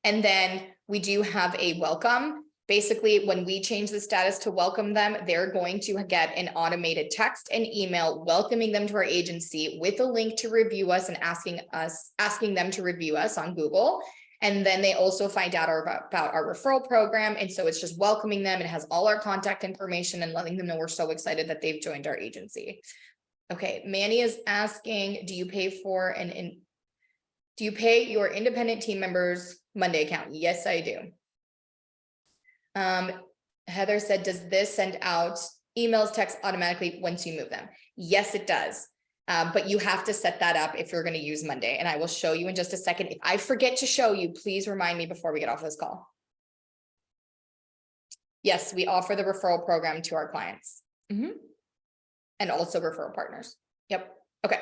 And then we do have a welcome. Basically, when we change the status to welcome them, they're going to get an automated text and email welcoming them to our agency with a link to review us and asking them to review us on Google. And then they also find out about our referral program. And so it's just welcoming them. It has all our contact information and letting them know we're so excited that they've joined our agency. Okay, Manny is asking, do you pay your independent team members Monday account? Yes, I do. Heather said, does this send out emails, text automatically once you move them? Yes, it does. But you have to set that up if you're going to use Monday. And I will show you in just a second. If I forget to show you, please remind me before we get off this call. Yes, we offer the referral program to our clients. And also referral partners. Yep. Okay.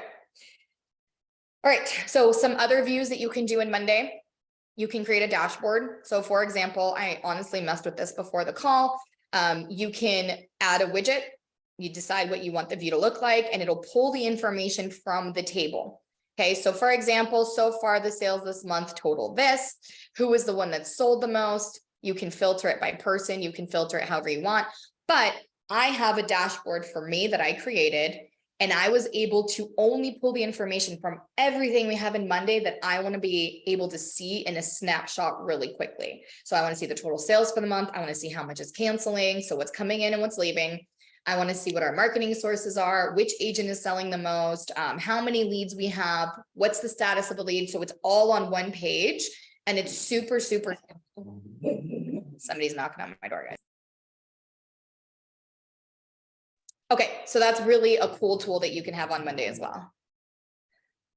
All right. So some other views that you can do in Monday. You can create a dashboard. So for example, I honestly messed with this before the call. You can add a widget. You decide what you want the view to look like, and it'll pull the information from the table. Okay, so for example, so far the sales this month total this. Who is the one that sold the most? You can filter it by person. You can filter it however you want. But I have a dashboard for me that I created, and I was able to only pull the information from everything we have in Monday that I want to be able to see in a snapshot really quickly. So I want to see the total sales for the month. I want to see how much is canceling. So what's coming in and what's leaving. I want to see what our marketing sources are, which agent is selling the most, how many leads we have, what's the status of the lead. So it's all on one page and it's super, super simple. Somebody's knocking on my door, guys. Okay, so that's really a cool tool that you can have on Monday as well.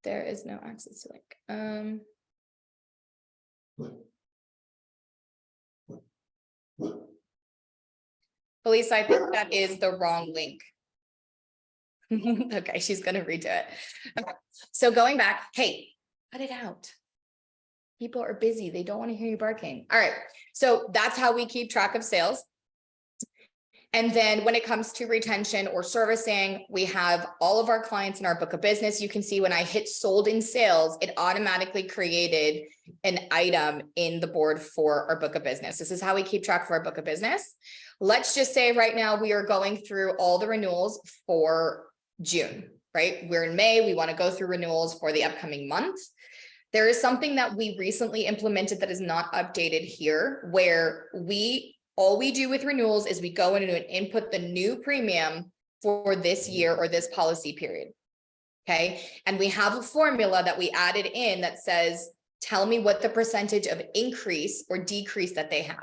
There is no access to link. Elisa, I think that is the wrong link. Okay, she's going to redo it. Okay. So going back, hey, cut it out. People are busy. They don't want to hear you barking. All right. So that's how we keep track of sales. And then when it comes to retention or servicing, we have all of our clients in our book of business. You can see when I hit sold in sales, it automatically created an item in the board for our book of business. This is how we keep track of our book of business. Let's just say right now we are going through all the renewals for June, right? We're in May. We want to go through renewals for the upcoming month. There is something that we recently implemented that is not updated here, where all we do with renewals is we go in and input the new premium for this year or this policy period. Okay. And we have a formula that we added in that says, tell me what the percentage of increase or decrease that they have.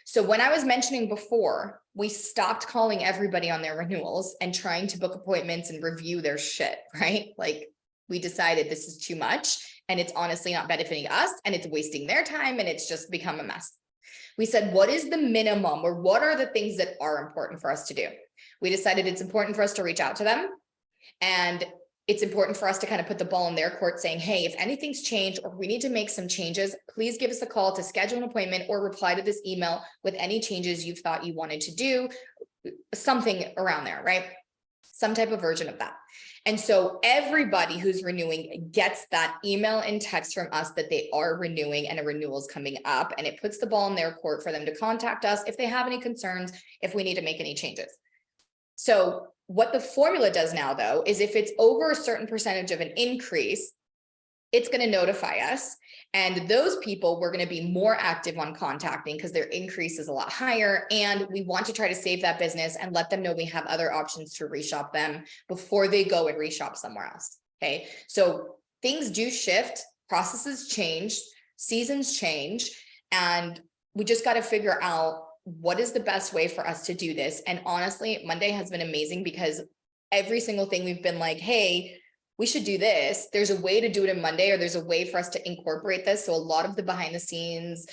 So when I was mentioning before, we stopped calling everybody on their renewals and trying to book appointments and review their shit, right? Like we decided this is too much and it's honestly not benefiting us and it's wasting their time and it's just become a mess. We said, what is the minimum or what are the things that are important for us to do? We decided it's important for us to reach out to them. And it's important for us to kind of put the ball in their court saying, hey, if anything's changed or we need to make some changes, please give us a call to schedule an appointment or reply to this email with any changes you thought you wanted to do, something around there, right? Some type of version of that. And so everybody who's renewing gets that email and text from us that they are renewing and a renewal is coming up, and it puts the ball in their court for them to contact us if they have any concerns, if we need to make any changes. So what the formula does now though, is if it's over a certain percentage of an increase, it's going to notify us. And those people we're going to be more active on contacting because their increase is a lot higher. And we want to try to save that business and let them know we have other options to reshop them before they go and reshop somewhere else. Okay. So things do shift, processes change, seasons change, and we just got to figure out what is the best way for us to do this. And honestly, Monday has been amazing because every single thing we've been like, hey, we should do this. There's a way to do it in Monday, or there's a way for us to incorporate this. So a lot of the behind the scenes,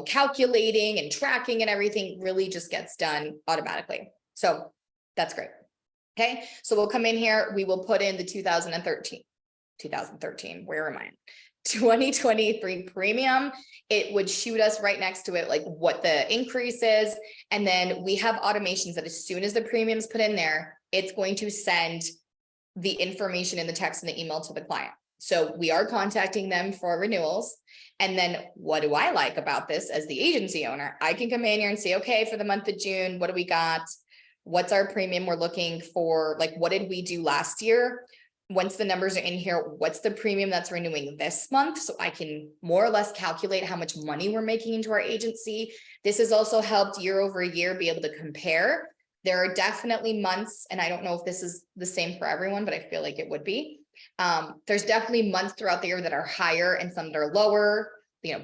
calculating and tracking and everything really just gets done automatically. So that's great. Okay. So we'll come in here. We will put in the 2013, where am I? 2023 premium. It would shoot us right next to it, like what the increase is. And then we have automations that as soon as the premium's put in there, it's going to send the information in the text and the email to the client. So we are contacting them for renewals. And then what do I like about this as the agency owner? I can come in here and say, okay, for the month of June, what do we got? What's our premium we're looking for? Like, what did we do last year? Once the numbers are in here, what's the premium that's renewing this month? So I can more or less calculate how much money we're making into our agency. This has also helped year over year be able to compare. There are definitely months, and I don't know if this is the same for everyone, but I feel like it would be. There's definitely months throughout the year that are higher and some that are lower,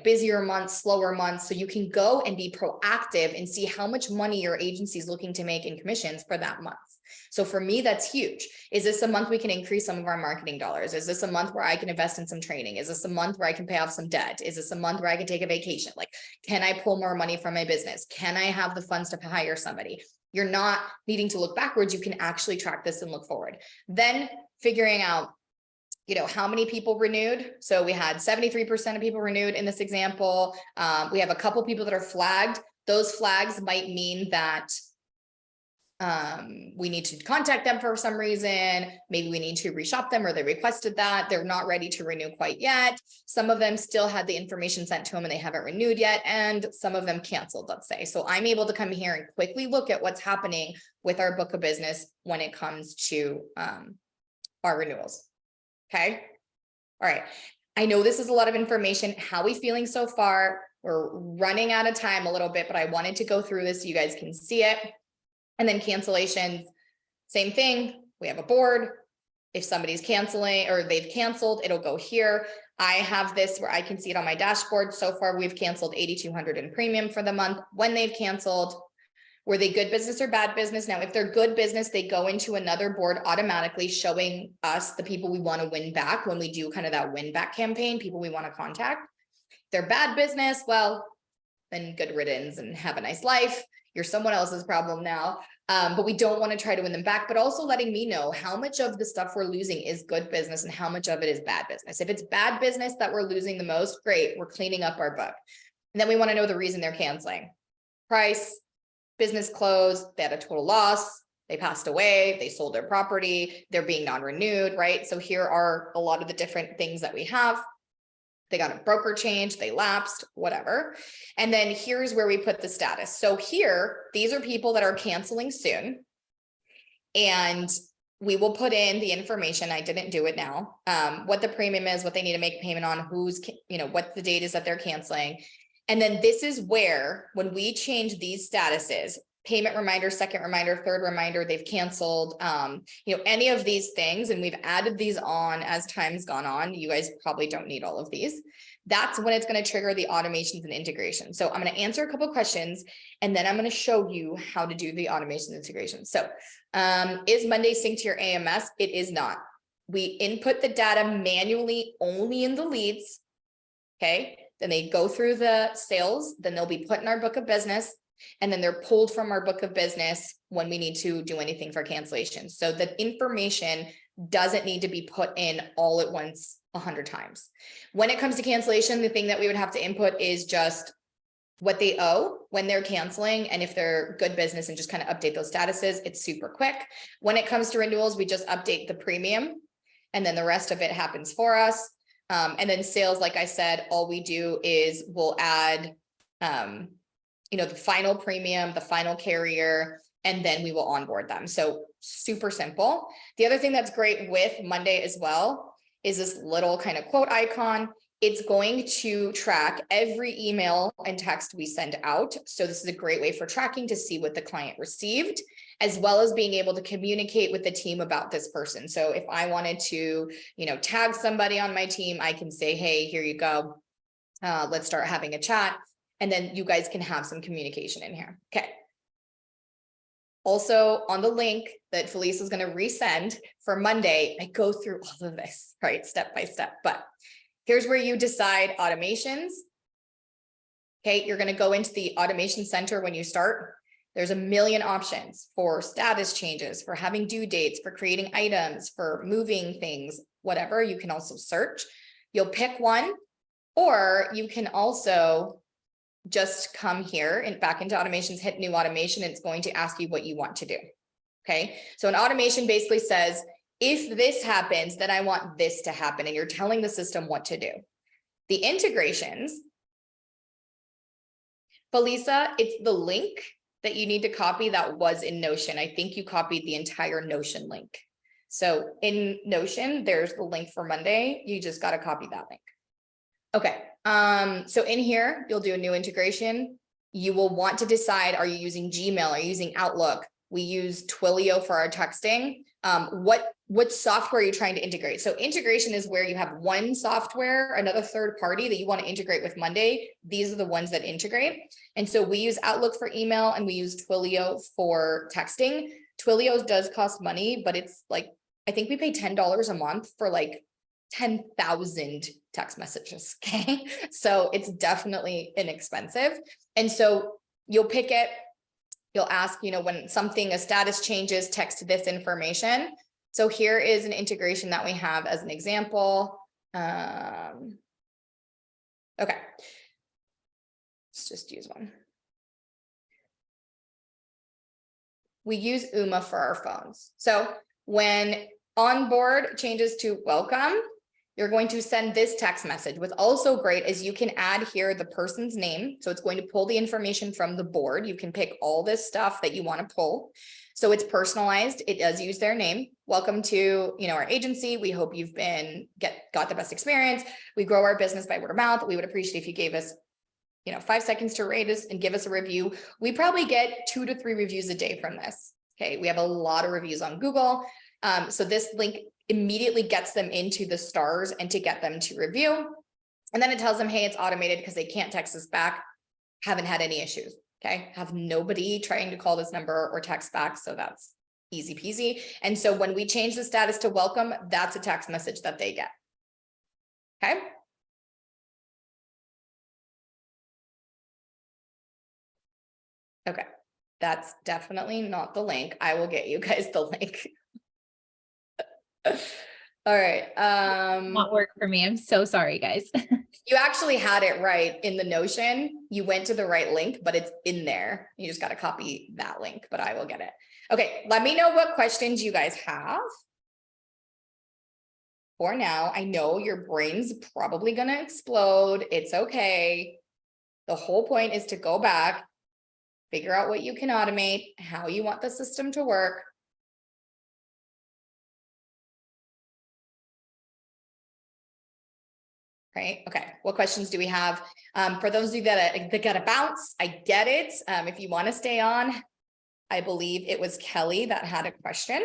busier months, slower months. So you can go and be proactive and see how much money your agency is looking to make in commissions for that month. So for me, that's huge. Is this a month we can increase some of our marketing dollars? Is this a month where I can invest in some training? Is this a month where I can pay off some debt? Is this a month where I can take a vacation? Like, can I pull more money from my business? Can I have the funds to hire somebody? You're not needing to look backwards. You can actually track this and look forward. Then figuring out, how many people renewed. So we had 73% of people renewed in this example. We have a couple people that are flagged. Those flags might mean that we need to contact them for some reason. Maybe we need to reshop them, or they requested that they're not ready to renew quite yet. Some of them still had the information sent to them and they haven't renewed yet. And some of them canceled, let's say. So I'm able to come here and quickly look at what's happening with our book of business when it comes to our renewals. Okay. All right. I know this is a lot of information. How are we feeling so far? We're running out of time a little bit, but I wanted to go through this so you guys can see it. And then cancellations, same thing. We have a board. If somebody's canceling or they've canceled, it'll go here. I have this where I can see it on my dashboard. So far, we've canceled $8,200 in premium for the month when they've canceled. Were they good business or bad business? Now, if they're good business, they go into another board automatically showing us the people we want to win back when we do kind of that win back campaign, people we want to contact. If they're bad business, well, then good riddance and have a nice life. You're someone else's problem now. But we don't want to try to win them back, but also letting me know how much of the stuff we're losing is good business and how much of it is bad business. If it's bad business that we're losing the most, great, we're cleaning up our book. And then we want to know the reason they're canceling. Price, business closed, they had a total loss, they passed away, they sold their property, they're being non-renewed, right? So here are a lot of the different things that we have. They got a broker change, they lapsed, whatever. And then here's where we put the status. So here, these are people that are canceling soon. And we will put in the information. I didn't do it now. What the premium is, what they need to make a payment on, who's, what the date is that they're canceling. And then this is where, when we change these statuses, payment reminder, second reminder, third reminder, they've canceled, any of these things, and we've added these on as time's gone on. You guys probably don't need all of these. That's when it's going to trigger the automations and integration. So I'm going to answer a couple of questions, and then I'm going to show you how to do the automation integration. So is Monday synced to your AMS? It is not. We input the data manually only in the leads. Okay. Then they go through the sales, then they'll be put in our book of business, and then they're pulled from our book of business when we need to do anything for cancellation. So the information doesn't need to be put in all at once 100 times. When it comes to cancellation, the thing that we would have to input is just what they owe when they're canceling, and if they're good business, and just kind of update those statuses. It's super quick. When it comes to renewals, we just update the premium, and then the rest of it happens for us. And then sales, like I said, all we do is we'll add, the final premium, the final carrier, and then we will onboard them. So super simple. The other thing that's great with Monday as well is this little kind of quote icon. It's going to track every email and text we send out. So this is a great way for tracking to see what the client received, as well as being able to communicate with the team about this person. So if I wanted to, tag somebody on my team, I can say, hey, here you go. Let's start having a chat. And then you guys can have some communication in here. Okay. Also on the link that Felice is going to resend for Monday, I go through all of this, right? Step by step, but here's where you decide automations. Okay. You're going to go into the automation center when you start. There's a million options for status changes, for having due dates, for creating items, for moving things, whatever. You can also search. You'll pick one, or you can also just come here and back into automations, hit new automation. And it's going to ask you what you want to do. Okay. So an automation basically says, if this happens, then I want this to happen. And you're telling the system what to do. The integrations, Felisa, it's the link that you need to copy that was in Notion. I think you copied the entire Notion link. So in Notion, there's the link for Monday. You just got to copy that link. Okay. So in here, you'll do a new integration. You will want to decide, are you using Gmail? Are you using Outlook? We use Twilio for our texting. What software are you trying to integrate? So integration is where you have one software, another third party that you want to integrate with Monday. These are the ones that integrate. And so we use Outlook for email, and we use Twilio for texting. Twilio does cost money, but it's like, I think we pay $10 a month for like 10,000 text messages. Okay. So it's definitely inexpensive. And so you'll pick it. You'll ask, when a status changes, text this information. So here is an integration that we have as an example. Okay. Let's just use one. We use Uma for our phones. So when onboard changes to welcome, you're going to send this text message. What's also great is you can add here the person's name. So it's going to pull the information from the board. You can pick all this stuff that you want to pull. So it's personalized. It does use their name. Welcome to, our agency. We hope you've got the best experience. We grow our business by word of mouth. We would appreciate if you gave us, 5 seconds to rate us and give us a review. We probably get 2 to 3 reviews a day from this. Okay. We have a lot of reviews on Google. So this link immediately gets them into the stars and to get them to review. And then it tells them, hey, it's automated because they can't text us back. Haven't had any issues. Okay. Have nobody trying to call this number or text back. So that's easy peasy. And so when we change the status to welcome, that's a text message that they get. Okay. Okay. That's definitely not the link. I will get you guys the link. All right. Not work for me. I'm so sorry, guys. You actually had it right in the Notion. You went to the right link, but it's in there. You just got to copy that link, but I will get it. Okay. Let me know what questions you guys have. For now, I know your brain's probably going to explode. It's okay. The whole point is to go back, figure out what you can automate, how you want the system to work. Right. Okay. What questions do we have? For those of you that got to bounce, I get it. If you want to stay on, I believe it was Kelly that had a question.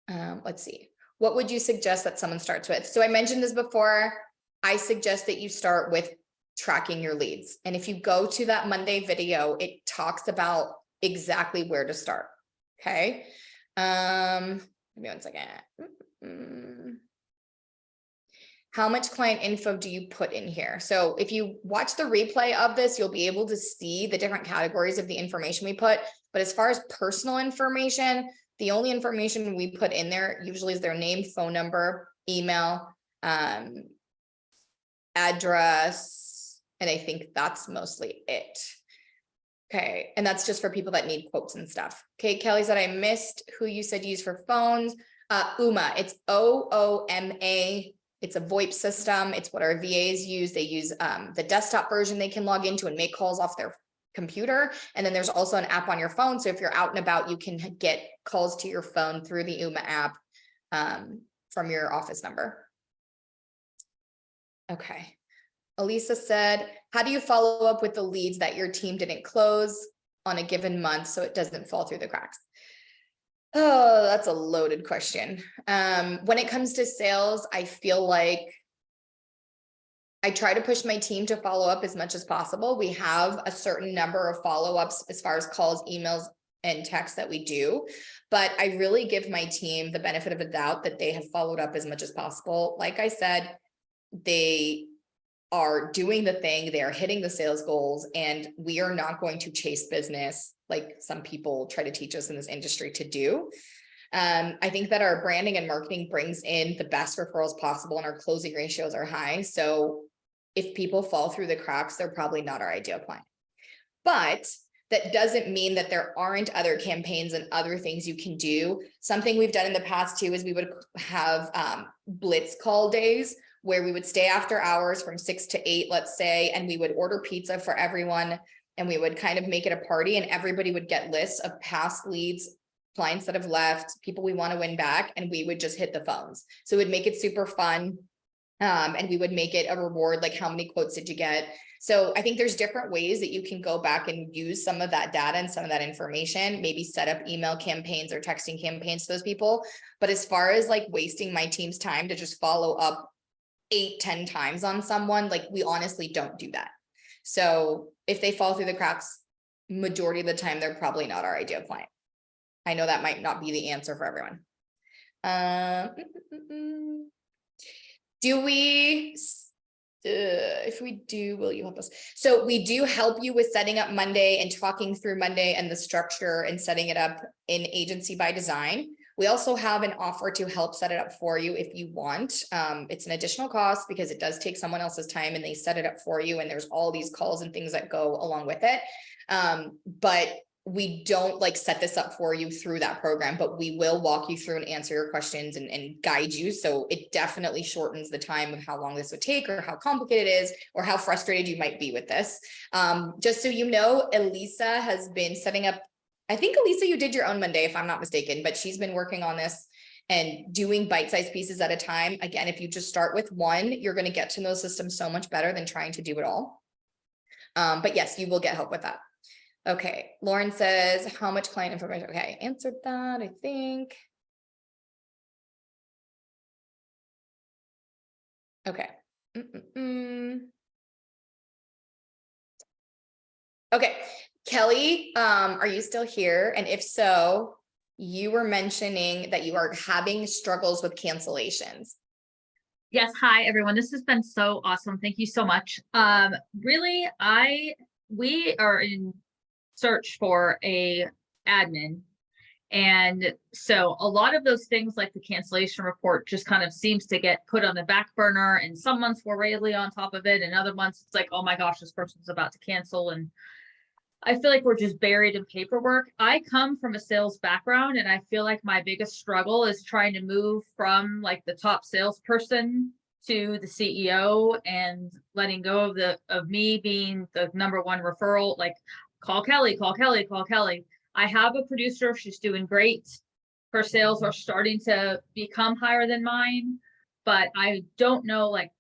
Let's see. What would you suggest that someone starts with? So I mentioned this before. I suggest that you start with tracking your leads. And if you go to that Monday video, it talks about exactly where to start. Okay. Give me 1 second. How much client info do you put in here? So if you watch the replay of this, you'll be able to see the different categories of the information we put. But as far as personal information, the only information we put in there usually is their name, phone number, email, address, and I think that's mostly it. Okay, and that's just for people that need quotes and stuff. Okay, Kelly said I missed who you said use for phones. Ooma, it's OOMA. It's a VoIP system. It's what our VAs use. They use the desktop version they can log into and make calls off their computer. And then there's also an app on your phone. So if you're out and about, you can get calls to your phone through the Ooma app from your office number. Okay. Elisa said, how do you follow up with the leads that your team didn't close on a given month so it doesn't fall through the cracks? Oh, that's a loaded question. When it comes to sales, I feel like I try to push my team to follow up as much as possible. We have a certain number of follow-ups as far as calls, emails, and texts that we do, but I really give my team the benefit of a doubt that they have followed up as much as possible. Like I said, they are doing the thing, they are hitting the sales goals, and we are not going to chase business like some people try to teach us in this industry to do. I think that our branding and marketing brings in the best referrals possible and our closing ratios are high. So if people fall through the cracks, they're probably not our ideal client. But that doesn't mean that there aren't other campaigns and other things you can do. Something we've done in the past too is we would have blitz call days where we would stay after hours from 6 to 8, let's say, and we would order pizza for everyone and we would kind of make it a party and everybody would get lists of past leads, clients that have left, people we want to win back, and we would just hit the phones. So it would make it super fun. And we would make it a reward, like how many quotes did you get? So I think there's different ways that you can go back and use some of that data and some of that information, maybe set up email campaigns or texting campaigns to those people. But as far as like wasting my team's time to just follow up 8-10 times on someone, like we honestly don't do that. So if they fall through the cracks, majority of the time, they're probably not our ideal client. I know that might not be the answer for everyone. Do we, if we do, will you help us? So we do help you with setting up Monday and talking through Monday and the structure and setting it up in Agency by Design. We also have an offer to help set it up for you if you want. It's an additional cost because it does take someone else's time and they set it up for you. And there's all these calls and things that go along with it. But we don't like set this up for you through that program, but we will walk you through and answer your questions and guide you. So it definitely shortens the time of how long this would take or how complicated it is or how frustrated you might be with this. Just so you know, Elisa has been setting up, I think Elisa, you did your own Monday, if I'm not mistaken, but she's been working on this and doing bite-sized pieces at a time. Again, if you just start with one, you're going to get to know the system so much better than trying to do it all. But yes, you will get help with that. Okay, Lauren says, how much client information? Okay, I answered that, I think. Okay. Okay, Kelly, are you still here? And if so, you were mentioning that you are having struggles with cancellations. Yes. Hi, everyone. This has been so awesome. Thank you so much. Really, we are in search for a admin. And so a lot of those things like the cancellation report just kind of seems to get put on the back burner, and some months we're really on top of it, and other months it's like, oh my gosh, this person's about to cancel. And I feel like we're just buried in paperwork. I come from a sales background, and I feel like my biggest struggle is trying to move from like the top salesperson to the CEO and letting go of me being the number one referral, like call Kelly, call Kelly, call Kelly. I have a producer, she's doing great. Her sales are starting to become higher than mine, but I don't know, like,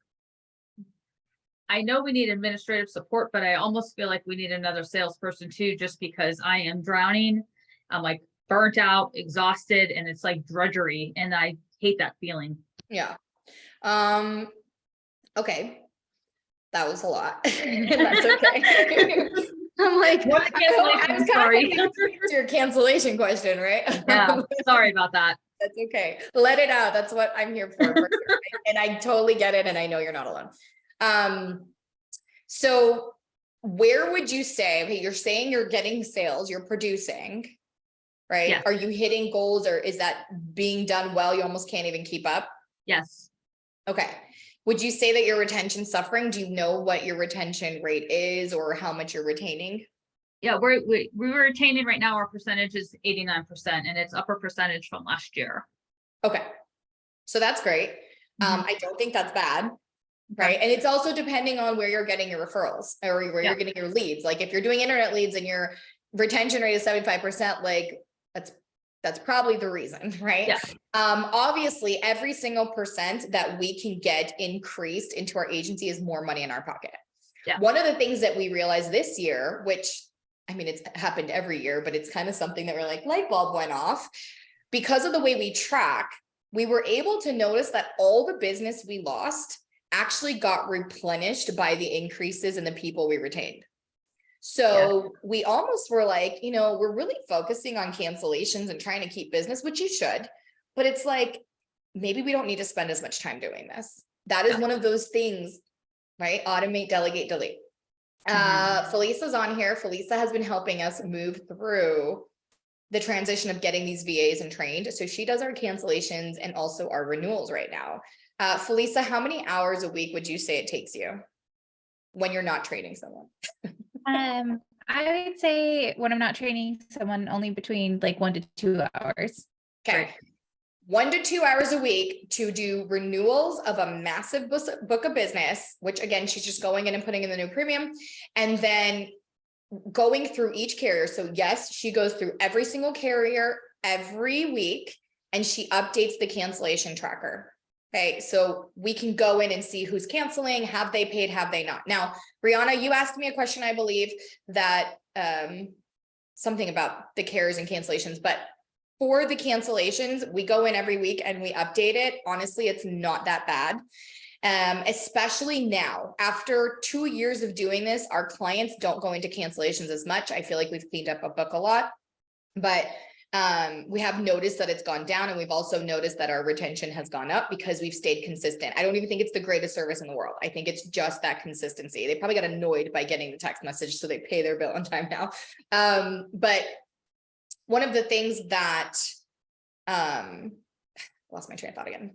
I know we need administrative support, but I almost feel like we need another salesperson too, just because I am drowning. I'm like burnt out, exhausted, and it's like drudgery, and I hate that feeling. Yeah. Okay. That was a lot. That's okay. I'm like, I was kind of to your cancellation question, right? Yeah, sorry about that. That's okay. Let it out. That's what I'm here for. And I totally get it. And I know you're not alone. So where would you say, okay, you're saying you're getting sales, you're producing, right? Yes. Are you hitting goals, or is that being done well? You almost can't even keep up. Yes. Okay. Would you say that your retention's suffering? Do you know what your retention rate is or how much you're retaining? Yeah, we're retaining right now. Our percentage is 89%, and it's upper percentage from last year. Okay. So that's great. I don't think that's bad. Right. And it's also depending on where you're getting your referrals or where you're getting your leads. Like if you're doing internet leads and your retention rate is 75%, like that's probably the reason, right? Yeah. Obviously every single percent that we can get increased into our agency is more money in our pocket. Yeah. One of the things that we realized this year, which I mean, it's happened every year, but it's kind of something that we're like, light bulb went off because of the way we track. We were able to notice that all the business we lost actually got replenished by the increases in the people we retained. So we almost were like, we're really focusing on cancellations and trying to keep business, which you should, but it's like, maybe we don't need to spend as much time doing this. That is one of those things, right? Automate, delegate, delete. Felisa's on here. Felisa has been helping us move through the transition of getting these VAs and trained. So she does our cancellations and also our renewals right now. Felisa, how many hours a week would you say it takes you when you're not training someone? I would say when I'm not training someone, only between like 1 to 2 hours. Okay. 1 to 2 hours a week to do renewals of a massive book of business, which again, she's just going in and putting in the new premium and then going through each carrier. So yes, she goes through every single carrier every week and she updates the cancellation tracker. Okay, so we can go in and see who's canceling, have they paid, have they not. Now, Brianna, you asked me a question, I believe, that something about the carriers and cancellations, but for the cancellations, we go in every week and we update it. Honestly, it's not that bad. Especially now, after 2 years of doing this, our clients don't go into cancellations as much. I feel like we've cleaned up a book a lot, but we have noticed that it's gone down, and we've also noticed that our retention has gone up because we've stayed consistent. I don't even think it's the greatest service in the world. I think it's just that consistency. They probably got annoyed by getting the text message, so they pay their bill on time now. But one of the things that lost my train of thought again.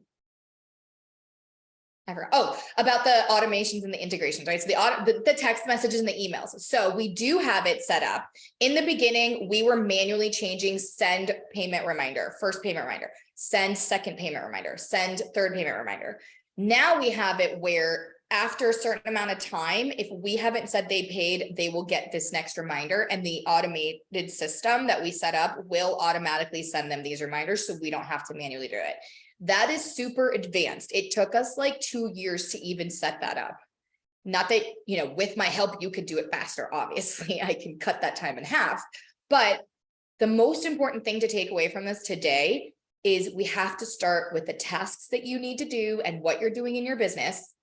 I forgot. Oh, about the automations and the integrations, right? So the text messages and the emails. So we do have it set up. In the beginning, we were manually changing send payment reminder, first payment reminder, send second payment reminder, send third payment reminder. Now we have it where after a certain amount of time, if we haven't said they paid, they will get this next reminder, and the automated system that we set up will automatically send them these reminders, so we don't have to manually do it. That is super advanced. It took us like 2 years to even set that up. Not that, with my help, you could do it faster. Obviously, I can cut that time in half. But the most important thing to take away from this today is we have to start with the tasks that you need to do and what you're doing in your business,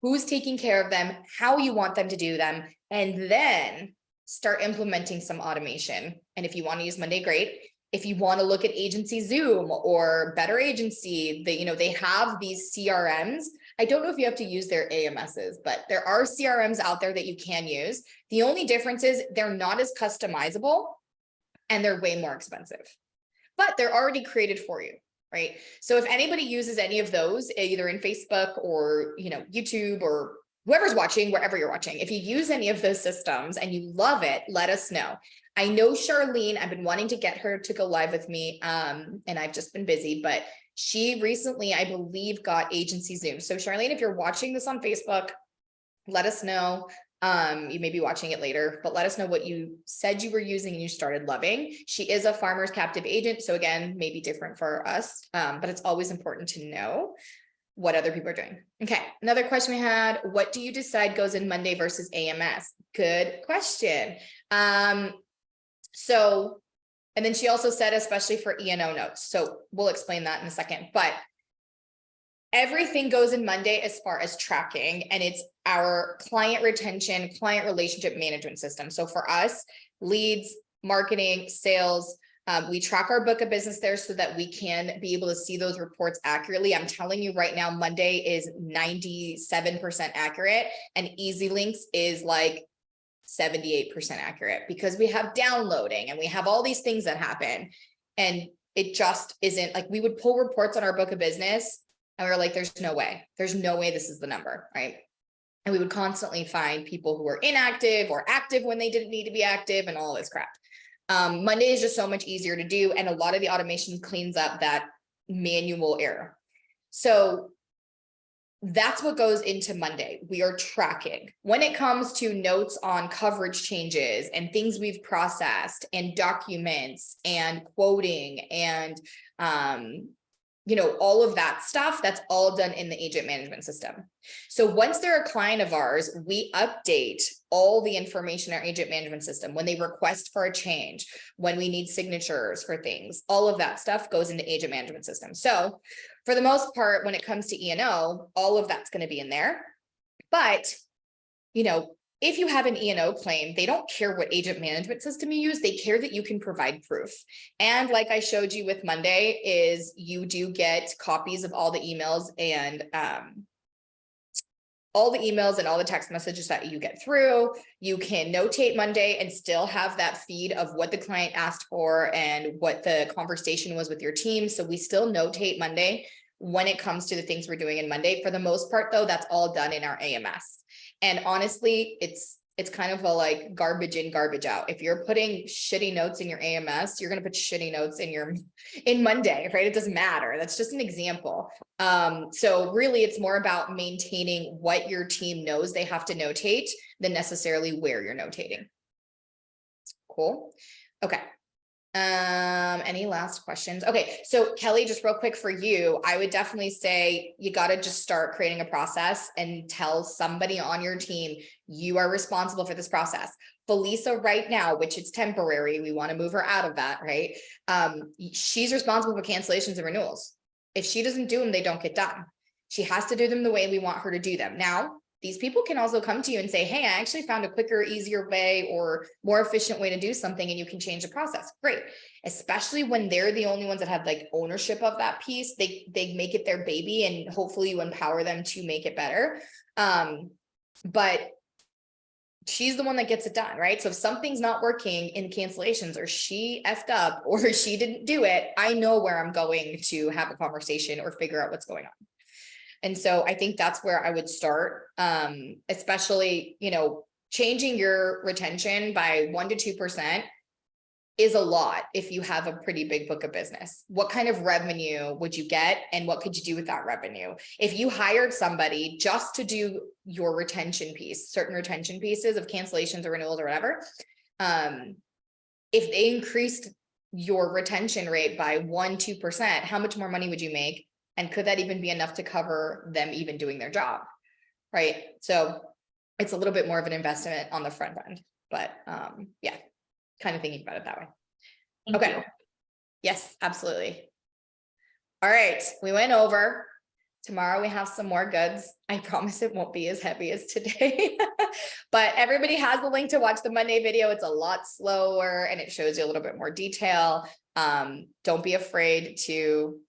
who's taking care of them, how you want them to do them, and then start implementing some automation. And if you want to use Monday, great. If you want to look at Agency Zoom or Better Agency, they have these CRMs I don't know if you have to use their AMSs, but there are CRMs out there that you can use. The only difference is they're not as customizable and they're way more expensive, but they're already created for you, right? So if anybody uses any of those, either in Facebook or, you know, YouTube or whoever's watching, wherever you're watching, if you use any of those systems and you love it, let us know. I know Charlene, I've been wanting to get her to go live with me, and I've just been busy, but she recently, I believe, got Agency Zoom. So Charlene, if you're watching this on Facebook, let us know. You may be watching it later, but let us know what you said you were using and you started loving. She is a farmer's captive agent. So again, maybe different for us, but it's always important to know what other people are doing. Okay, another question we had, what do you decide goes in Monday versus AMS? Good question. So, and then she also said, especially for E&O notes. So we'll explain that in a second, but everything goes in Monday as far as tracking, and it's our client retention, client relationship management system. So for us, leads, marketing, sales, we track our book of business there so that we can be able to see those reports accurately. I'm telling you right now, Monday is 97% accurate, and Easy Links is like 78% accurate because we have downloading and we have all these things that happen. And it just isn't like, we would pull reports on our book of business and we were like, there's no way this is the number, right? And we would constantly find people who were inactive or active when they didn't need to be active and all this crap. Monday is just so much easier to do. And a lot of the automation cleans up that manual error. So that's what goes into Monday. We are tracking when it comes to notes on coverage changes and things we've processed and documents and quoting and, you know, all of that stuff. That's all done in the agent management system. So once they're a client of ours, we update all the information in our agent management system. When they request for a change, when we need signatures for things, all of that stuff goes into agent management system. So for the most part, when it comes to E&O, all of that's going to be in there. But, you know, if you have an E&O claim, they don't care what agent management system you use. They care that you can provide proof. And like I showed you with Monday, is you do get copies of all the emails and all the text messages that you get through. You can notate Monday and still have that feed of what the client asked for and what the conversation was with your team. So we still notate Monday when it comes to the things we're doing in Monday. For the most part, though, that's all done in our AMS. And honestly, it's kind of a like garbage in, garbage out. If you're putting shitty notes in your AMS, you're going to put shitty notes in Monday, right? It doesn't matter. That's just an example. So really it's more about maintaining what your team knows they have to notate than necessarily where you're notating. Cool. Okay. Any last questions? Okay. So Kelly, just real quick for you, I would definitely say you got to just start creating a process and tell somebody on your team, you are responsible for this process. Felisa right now, which it's temporary, we want to move her out of that, right? She's responsible for cancellations and renewals. If she doesn't do them, they don't get done. She has to do them the way we want her to do them. Now, these people can also come to you and say, hey, I actually found a quicker, easier way or more efficient way to do something, and you can change the process. Great. Especially when they're the only ones that have like ownership of that piece, they make it their baby, and hopefully you empower them to make it better. But she's the one that gets it done, right? So if something's not working in cancellations, or she effed up, or she didn't do it, I know where I'm going to have a conversation or figure out what's going on. And so I think that's where I would start, especially, you know, changing your retention by 1 to 2% is a lot if you have a pretty big book of business. What kind of revenue would you get, and what could you do with that revenue? If you hired somebody just to do your retention piece, certain retention pieces of cancellations or renewals or whatever, if they increased your retention rate by 1-2%, how much more money would you make? And could that even be enough to cover them even doing their job? Right. So it's a little bit more of an investment on the front end, but yeah, kind of thinking about it that way. Thank Okay. you. Yes, absolutely. All right. We went over. Tomorrow we have some more goods. I promise it won't be as heavy as today, but everybody has the link to watch the Monday video. It's a lot slower and it shows you a little bit more detail. Don't be afraid to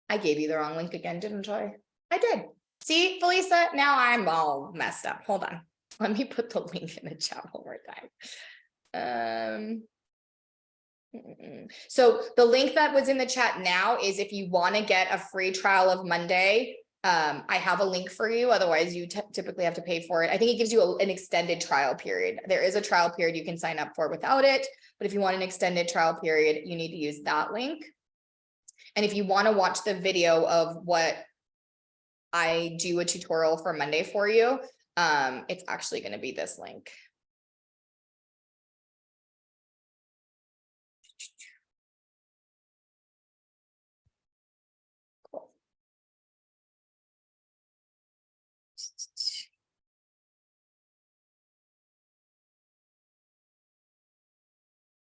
I gave you the wrong link again, didn't I? I did. See, Felisa, now I'm all messed up. Hold on. Let me put the link in the chat one more time. So the link that was in the chat now is if you want to get a free trial of Monday, I have a link for you. Otherwise, you typically have to pay for it. I think it gives you an extended trial period. There is a trial period you can sign up for without it. But if you want an extended trial period, you need to use that link. And if you want to watch the video of what I do a tutorial for Monday for you, it's actually going to be this link. Cool.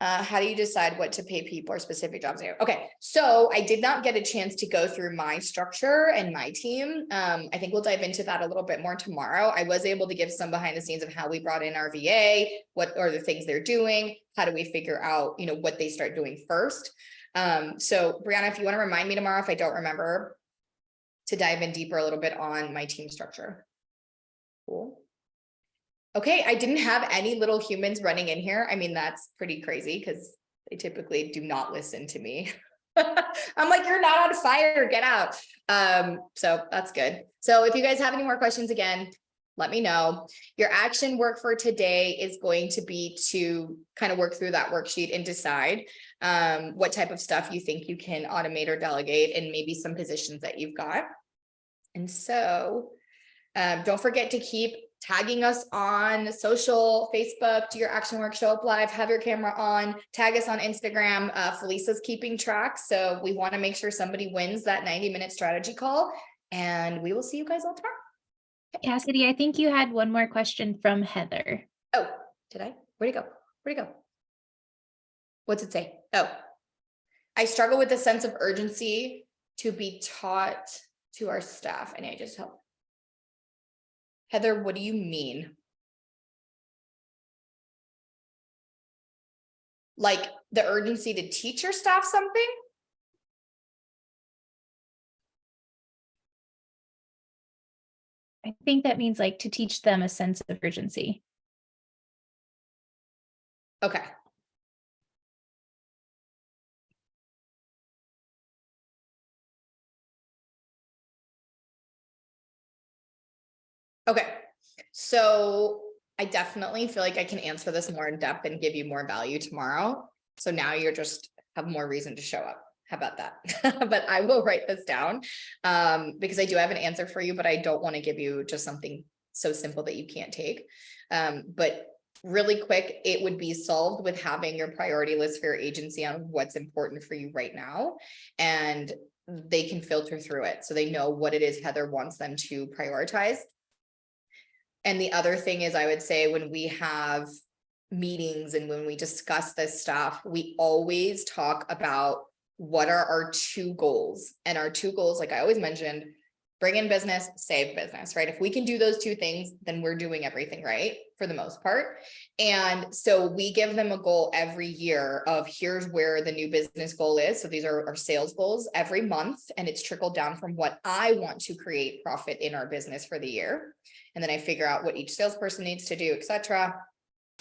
How do you decide what to pay people or specific jobs? Okay, so I did not get a chance to go through my structure and my team. I think we'll dive into that a little bit more tomorrow. I was able to give some behind the scenes of how we brought in our VA, what are the things they're doing, how do we figure out, what they start doing first. So Brianna, if you want to remind me tomorrow, if I don't remember, to dive in deeper a little bit on my team structure. Cool. Okay, I didn't have any little humans running in here. I mean, that's pretty crazy because they typically do not listen to me. I'm like, you're not on fire, get out. So that's good. So if you guys have any more questions, again, let me know. Your action work for today is going to be to kind of work through that worksheet and decide what type of stuff you think you can automate or delegate, and maybe some positions that you've got. And so don't forget to keep tagging us on social, Facebook, do your action work, show up live, have your camera on, tag us on Instagram. Felisa's keeping track. So we want to make sure somebody wins that 90-minute strategy call, and we will see you guys all tomorrow. Cassidy, I think you had one more question from Heather. Oh, did I? Where'd it go? Where'd it go? What's it say? Oh, I struggle with the sense of urgency to be taught to our staff. And I just help. Heather, what do you mean? Like the urgency to teach your staff something? I think that means like to teach them a sense of urgency. Okay. Okay, so I definitely feel like I can answer this more in depth and give you more value tomorrow. So now you're just have more reason to show up. How about that? But I will write this down because I do have an answer for you, but I don't want to give you just something so simple that you can't take. But really quick, it would be solved with having your priority list for your agency on what's important for you right now. And they can filter through it so they know what it is Heather wants them to prioritize. And the other thing is, I would say when we have meetings and when we discuss this stuff, we always talk about what are our two goals. And our two goals, like I always mentioned, bring in business, save business, right? If we can do those two things, then we're doing everything right for the most part. And so we give them a goal every year of here's where the new business goal is. So these are our sales goals every month. And it's trickled down from what I want to create profit in our business for the year. And then I figure out what each salesperson needs to do, etc.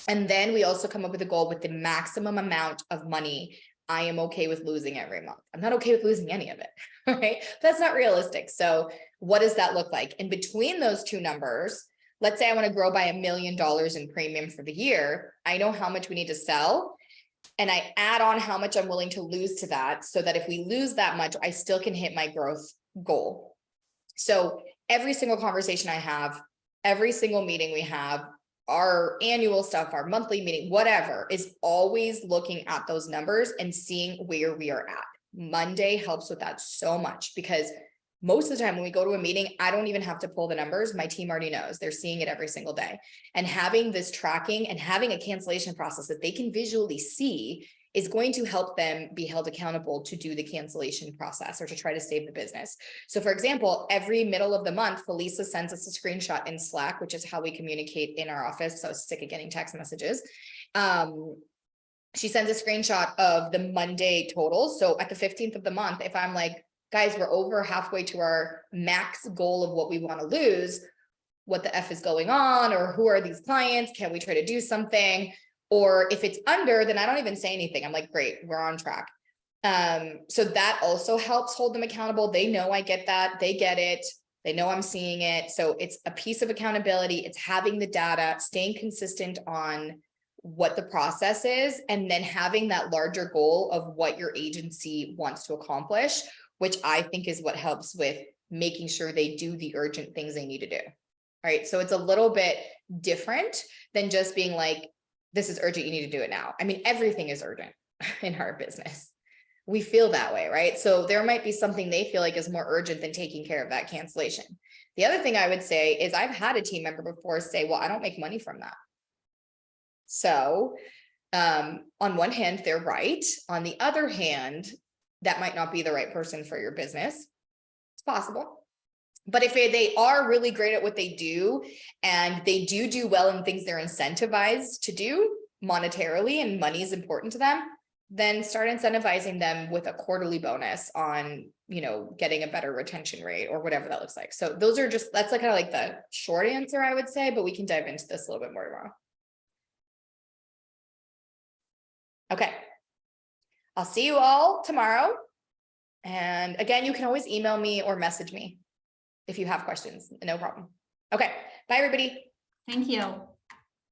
And then we also come up with a goal with the maximum amount of money I am okay with losing every month. I'm not okay with losing any of it, right? That's not realistic. So what does that look like? And between those two numbers, let's say I want to grow by $1 million in premium for the year. I know how much we need to sell, and I add on how much I'm willing to lose to that, so that if we lose that much, I still can hit my growth goal. So every single conversation I have, every single meeting we have, our annual stuff, our monthly meeting, whatever, is always looking at those numbers and seeing where we are at. Monday helps with that so much, because most of the time when we go to a meeting, I don't even have to pull the numbers. My team already knows. They're seeing it every single day. And having this tracking and having a cancellation process that they can visually see is going to help them be held accountable to do the cancellation process or to try to save the business. So for example, every middle of the month, Felisa sends us a screenshot in Slack, which is how we communicate in our office. So I was sick of getting text messages. She sends a screenshot of the Monday totals. So at the 15th of the month, if I'm like, guys, we're over halfway to our max goal of what we want to lose. What the F is going on, or who are these clients? Can we try to do something? Or if it's under, then I don't even say anything. I'm like, great, we're on track. So that also helps hold them accountable. They know I get that, they get it, they know I'm seeing it. So it's a piece of accountability. It's having the data, staying consistent on what the process is, and then having that larger goal of what your agency wants to accomplish, which I think is what helps with making sure they do the urgent things they need to do. All right. So it's a little bit different than just being like, this is urgent, you need to do it now. I mean, everything is urgent in our business. We feel that way, right? So there might be something they feel like is more urgent than taking care of that cancellation. The other thing I would say is I've had a team member before say, well, I don't make money from that. So on one hand, they're right. On the other hand, that might not be the right person for your business. It's possible. But if they are really great at what they do, and they do well in things they're incentivized to do monetarily, and money is important to them, then start incentivizing them with a quarterly bonus on, you know, getting a better retention rate or whatever that looks like. So those are just, that's like kind of like the short answer, I would say, but we can dive into this a little bit more tomorrow. Okay. I'll see you all tomorrow. And again, you can always email me or message me if you have questions, no problem. Okay. Bye, everybody. Thank you.